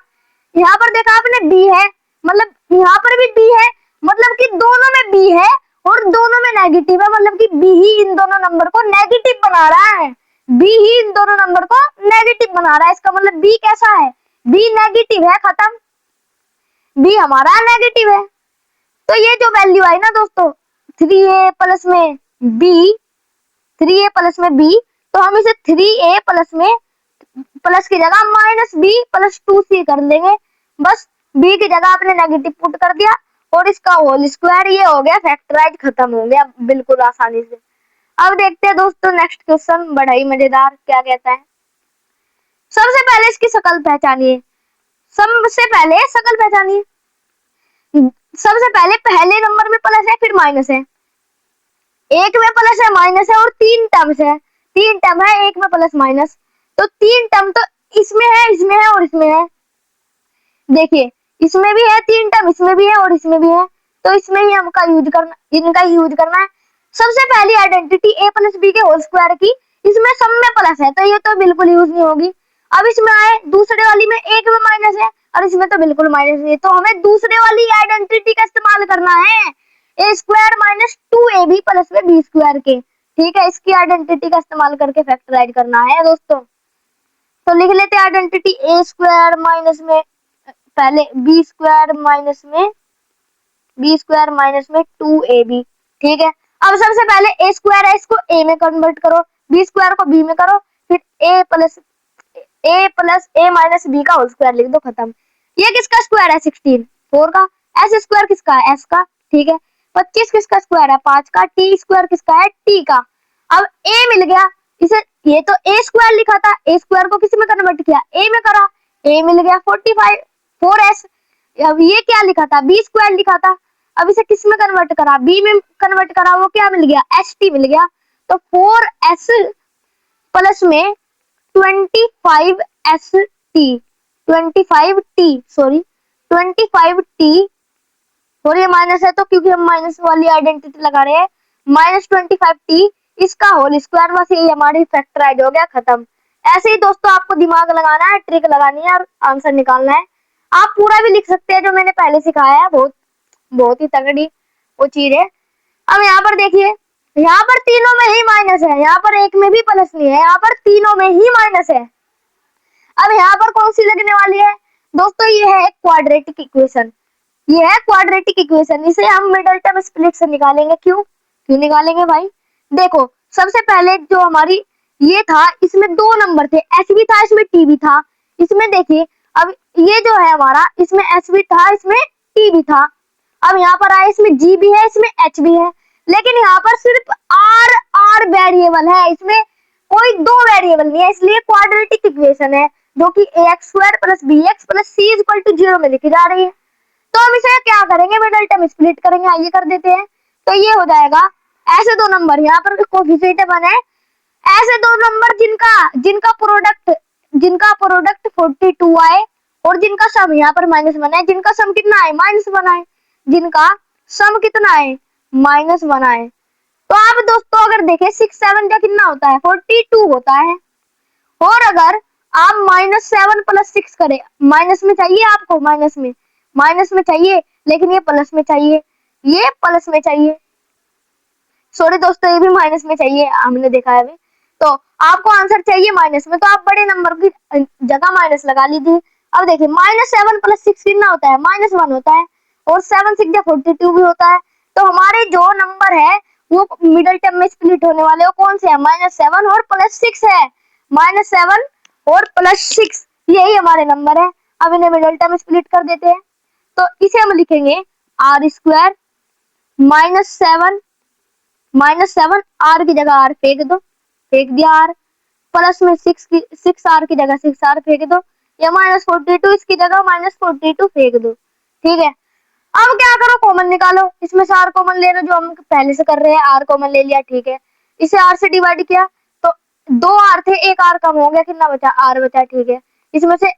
यहाँ पर देखा आपने बी है, मतलब यहाँ पर भी बी है, मतलब कि दोनों में बी है और दोनों में नेगेटिव है, मतलब कि बी ही इन दोनों नंबर को नेगेटिव बना रहा है, बी ही इन दोनों नंबर को नेगेटिव बना रहा है। इसका मतलब बी कैसा है, बी नेगेटिव है, खत्म। बी हमारा नेगेटिव है। तो ये जो वैल्यू आई ना दोस्तों 3a प्लस में बी, 3a प्लस में बी, तो हम इसे 3a प्लस में प्लस की जगह माइनस बी प्लस 2c कर देंगे। बस b की जगह आपने नेगेटिव पुट कर दिया और इसका होल स्क्वायर, ये हो गया फैक्टराइज, खत्म हो गया बिल्कुल आसानी से। अब देखते हैं दोस्तों नेक्स्ट क्वेश्चन, बड़ा ही मजेदार, क्या कहता है। सबसे पहले इसकी शक्ल पहचानिए, सबसे पहले शक्ल पहचानिए। सबसे पहले नंबर में प्लस है, फिर माइनस है, एक में प्लस है माइनस है और 3 टर्म्स है, 3 टर्म है, एक में प्लस माइनस, तो 3 टर्म तो इसमें है, इसमें है और इसमें है। देखिए इसमें भी है 3 टर्म, इसमें भी है और इसमें भी है, तो इसमें ही हमका यूज करना, इनका यूज करना है। सबसे पहली आइडेंटिटी ए प्लस बी के होल स्क्वायर की, इसमें सब में प्लस है, तो ये तो बिल्कुल यूज नहीं होगी। अब इसमें आए दूसरे वाली में एक में माइनस है और इसमें तो बिल्कुल माइनस नहीं है, तो हमें दूसरे वाली आइडेंटिटी का इस्तेमाल करना है, ए स्क्वायर माइनस 2ab प्लस में बी स्क्वायर के, ठीक है। इसकी आइडेंटिटी का इस्तेमाल करके फैक्टराइज करना है दोस्तों। तो लिख लेते हैं आइडेंटिटी, ए स्क्वायर माइनस में पहले बी स्क्वायर माइनस में 2ab, ठीक है। अब सबसे पहले ए स्क्वायर है, इसको ए में कन्वर्ट करो, बी स्क्वायर को बी में करो, फिर ए प्लस ए माइनस बी का होल स्क्वायर लिख दो, खत्म। ये किसका स्क्वायर है, 16, 4 का, एस स्क्वायर किसका है, एस का, ठीक है। 25 किसका स्क्वायर है, 5 का। टी स्क्वायर किसका है, टी का। अब ए मिल गया इसे, ये तो ए स्क्वायर लिखा था, ए स्क्वायर को किस में कन्वर्ट किया, ए में करा, ए मिल गया 45 4s। अब ये क्या लिखा था, बी स्क्वायर लिखा था, अब इसे किस में कन्वर्ट करा, बी में कन्वर्ट करा, वो क्या मिल गया, एस टी मिल गया। तो 4s प्लस में 25 टी, 25 टी सॉरी 25 टी, और ये माइनस है तो क्योंकि हम माइनस वाली आइडेंटिटी लगा रहे हैं, -25 टी इसका होल स्क्वायर, बस ये हमारी फैक्टराइज हो गया, खत्म। ऐसे ही दोस्तों आपको दिमाग लगाना है, ट्रिक लगानी है और आंसर निकालना है। आप पूरा भी लिख सकते हैं जो मैंने पहले सिखाया है, बहुत बहुत ही तगड़ी वो चीज है। अब यहाँ पर देखिए, यहाँ पर तीनों में ही माइनस है, यहाँ पर एक में भी प्लस नहीं है, यहाँ पर तीनों में ही माइनस है। अब यहाँ पर कौन सी लगने वाली है दोस्तों, ये है क्वाड्रेटिक इक्वेशन, ये है क्वाड्रेटिक इक्वेशन। इसे हम मिडिल टर्म स्प्लिट से निकालेंगे। क्यों निकालेंगे भाई, देखो सबसे पहले जो हमारी ये था, इसमें दो नंबर थे, एस भी था इसमें टी भी था। इसमें देखिए अब ये जो है हमारा, इसमें एस भी था इसमें टी भी था। अब यहाँ पर आए, इसमें जी भी है इसमें एच भी है, लेकिन यहाँ पर सिर्फ आर वेरिएबल है, इसमें कोई दो वेरिएबल नहीं है, इसलिए क्वाड्रेटिक इक्वेशन है जो कि ax square plus B X plus C is equal to 0 में लिखी जा रही है। तो हम इसे क्या करेंगे, मिडिल टर्म स्प्लिट करेंगे, आइए कर देते हैं। तो ये हो जाएगा, ऐसे दो नंबर यहाँ पर कोफिशिएंट बने, ऐसे दो नंबर जिनका प्रोडक्ट 42 आए और जिनका सम यहाँ पर -1 है, जिनका सम कितना है, -1 है, जिनका सम कितना है, -1 है। तो आप दोस्तों अगर देखें 6 7 का कितना होता है, 42 होता है। और अगर आप -7 + 6 करें, माइनस में चाहिए आपको, माइनस में चाहिए, लेकिन ये प्लस में चाहिए, ये प्लस में चाहिए, सॉरी दोस्तों ये भी माइनस में चाहिए, हमने देखा है अभी। तो आपको आंसर चाहिए माइनस में, तो आप बड़े नंबर की जगह माइनस लगा लीजिए। अब देखिए -7 + 6 कितना होता है, -1 होता है, और 7 6 42 भी होता है। तो हमारे जो नंबर है वो मिडिल टर्म में स्प्लिट होने वाले, वो कौन से है, -7 और +6 है, -7 और +6, यही हमारे नंबर है। अब इन्हें मिडिल टर्म स्प्लिट कर देते हैं, तो इसे हम लिखेंगे आर स्क्वायर -7 आर की जगह आर फेंक दो, फेंक दिया आर, प्लस में 6 आर की जगह 6 आर फेंक दो, या -42 इसकी जगह -42 फेंक दो, ठीक है। अब क्या करो, कॉमन निकालो, इसमें से आर कॉमन ले लो, जो हम पहले से कर रहे हैं, आर कॉमन ले लिया, ठीक है। इसे आर से डिवाइड किया तो 2 आर थे, एक आर कम हो गया, कितना बचा, आर बचा, ठीक है। इसमें से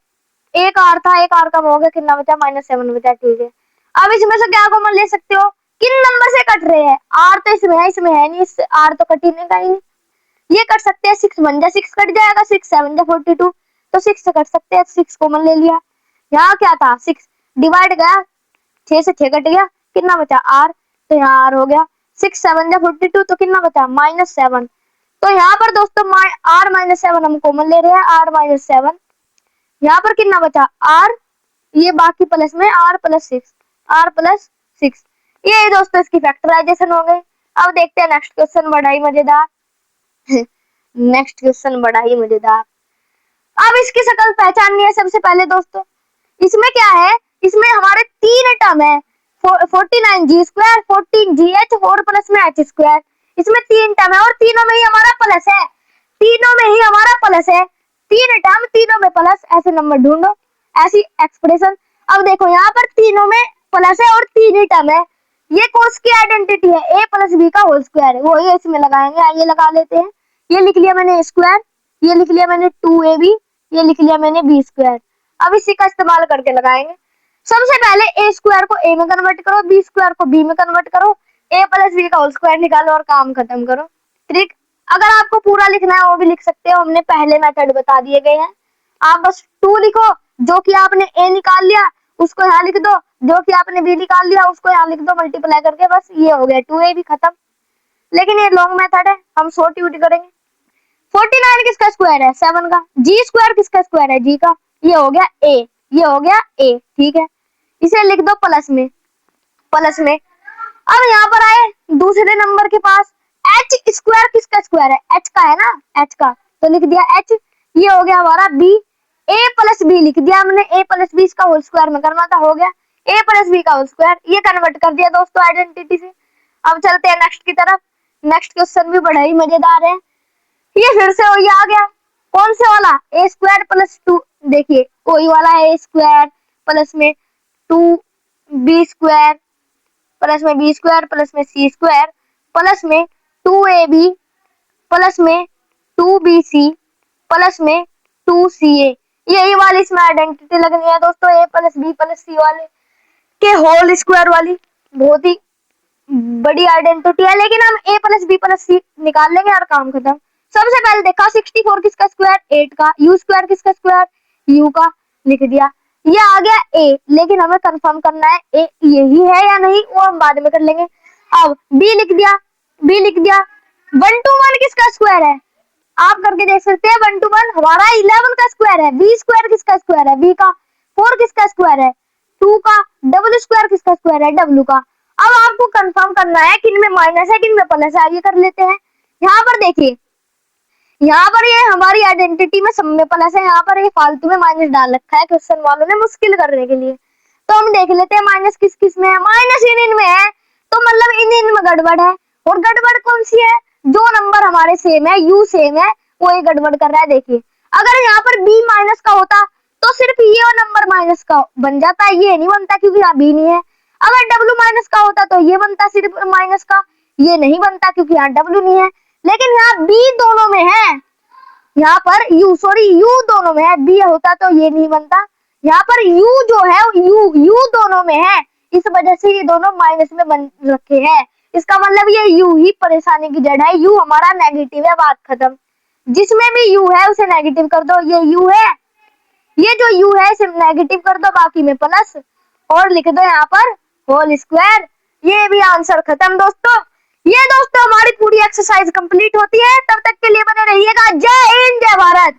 एक आर था, एक आर कम हो गया, कितना बचा, -7 बचा, ठीक है। अब इसमें से क्या कॉमन ले सकते हो, किन नंबर से कट रहे हैं, आर तो इसमें है नहीं, इससे आर तो कट ही नहीं, कहीं नहीं, ये कट सकते हैं, 6 1 जा 6 कट जाएगा, 6 7 जा 42, तो 6 से कट सकते हैं, 6 कॉमन ले लिया। यहाँ क्या था, 6 डिवाइड गया, 6 से 6 कट गया, कितना बचा, आर, तो यहाँ आर हो गया, 6 7 जा 42, तो कितना बचा, -7। तो यहाँ पर दोस्तों आर -7 हम कॉमन ले रहे हैं, आर -7, यहाँ पर कितना बचा, आर, ये बाकी प्लस में आर + 6, ये दोस्तों इसकी फैक्टराइजेशन हो गई। अब देखते हैं नेक्स्ट क्वेश्चन, बड़ा ही मजेदार नेक्स्ट क्वेश्चन बड़ा ही मजेदार। अब इसकी शक्ल पहचाननी है सबसे पहले दोस्तों, इसमें क्या है, इसमें हमारे 3 टर्म है, 49g² 14gh और प्लस में h², इसमें 3 टर्म है और तीनों में ही हमारा प्लस है, तीनों में ही हमारा प्लस है, 3 टर्म तीनों में प्लस, ऐसे नंबर ढूंढो, ऐसी एक्सप्रेशन। अब देखो यहाँ पर तीनों में प्लस है और 3 ही टर्म है, ये कौन की आइडेंटिटी है, a + b का होल स्क्वायर है, वो ये इसमें लगाएंगे, आइए लगा लेते हैं। ये लिख लिया मैंने स्क्वायर, ये लिख लिया मैंने 2ab, ये लिख लिया मैंने b²। अब इसी का इस्तेमाल करके लगाएंगे। सबसे पहले a² को a में कन्वर्ट करो, b² को b में कन्वर्ट करो, a + b का होल स्क्वायर निकालो और काम खत्म करो। ट्रिक अगर आपको पूरा लिखना है वो भी लिख सकते हो, हमने पहले मेथड बता दिए गए हैं। आप बस 2 लिखो, जो कि आपने a निकाल लिया उसको यहाँ लिख दो, जो कि आपने b निकाल लिया उसको यहाँ लिख दो, मल्टीप्लाई करके, बस ये हो गया 2ab खत्म। लेकिन ये लॉन्ग मेथड है, हम शॉर्ट यूज करेंगे। 49 किसका स्क्वायर है, 7 का, g² किसका स्क्वायर है, g का, ये हो गया a, ये हो गया a, ठीक है। इसे लिख दो प्लस में। अब यहाँ पर आए दूसरे नंबर के पास, h² किसका स्क्वायर है, h का है ना, h का, तो लिख दिया h, ये हो गया हमारा b, a + b लिख दिया हमने, a + b इसका होल स्क्वायर में करना था, हो गया। ए प्लस बी का होल स्क्वायर। ये कन्वर्ट कर दिया दोस्तों आइडेंटिटी से। अब चलते हैं नेक्स्ट की तरफ। नेक्स्ट क्वेश्चन भी बड़ा ही मजेदार है। ये फिर से वही आ गया। कौन से वाला? ए स्क्वायर प्लस 2। देखिए वही वाला है, ए स्क्वायर प्लस में 2 बी स्क्वायर प्लस में बी स्क्वायर प्लस में सी स्क्वायर प्लस में 2ab प्लस में 2bc प्लस में 2ca। यही वाली इसमें आइडेंटिटी लगनी है दोस्तों, ए प्लस बी प्लस सी वाले के होल स्क्वायर वाली। बहुत ही बड़ी आइडेंटिटी है, लेकिन हम ए प्लस बी प्लस सी निकाल लेंगे और काम खत्म। सबसे पहले देखा 64 किसका स्क्वायर? 8 का। यू स्क्वायर किसका स्क्वायर? यू का। लिख दिया। ये आ गया ए, लेकिन हमें कंफर्म करना है ए यही है या नहीं, वो हम बाद में कर लेंगे। अब बी लिख दिया। बी लिख दिया। 1 to 1 किसका स्क्वायर है? आप करके देख सकते हैं। 1 to 1 हमारा 11 का स्क्वायर है। बी स्क्वायर किसका स्क्वायर है? बी का। 4 किसका स्क्वायर है? 2 का। डब्ल्यू स्क्वायर किसका स्क्वायर है? डब्ल्यू का। अब आपको कंफर्म करना है कि इनमें माइनस है कि इनमें प्लस है। आगे कर लेते हैं। यहाँ पर देखिए, यहाँ पर ये हमारी आइडेंटिटी में सब में प्लस है, यहाँ पर ये फालतू में माइनस डाल रखा है क्वेश्चन वालों ने मुश्किल करने के लिए। तो हम देख लेते हैं माइनस किस किस में है। माइनस इन में है, तो मतलब इन में गड़बड़ है। और गड़बड़ कौन सी है? जो नंबर हमारे सेम है, यू सेम है, वो ये गड़बड़ कर रहा है। देखिए अगर यहाँ पर बी माइनस का होता तो सिर्फ ये नंबर माइनस का बन जाता, ये नहीं बनता क्योंकि यहाँ बी नहीं है। अगर डब्ल्यू माइनस का होता तो ये बनता सिर्फ माइनस का, ये नहीं बनता क्योंकि यहाँ डब्ल्यू नहीं है। लेकिन यहाँ बी दोनों में है, यहाँ पर यू दोनों में है, बी होता तो ये नहीं बनता। यहाँ पर यू जो है यू दोनों में है, इस वजह से ये दोनों माइनस में बन रखे हैं। इसका मतलब ये यू ही परेशानी की जड़ है। यू हमारा नेगेटिव है, बात खत्म। जिसमें भी यू है उसे नेगेटिव कर दो। ये यू है, ये जो यू है इसे नेगेटिव कर दो, बाकी में प्लस और लिख दो यहाँ पर होल स्क्वायर। ये भी आंसर खत्म दोस्तों। ये दोस्तों हमारी पूरी एक्सरसाइज कंप्लीट होती है। तब तक के लिए बने रहिएगा। जय हिंद, जय भारत।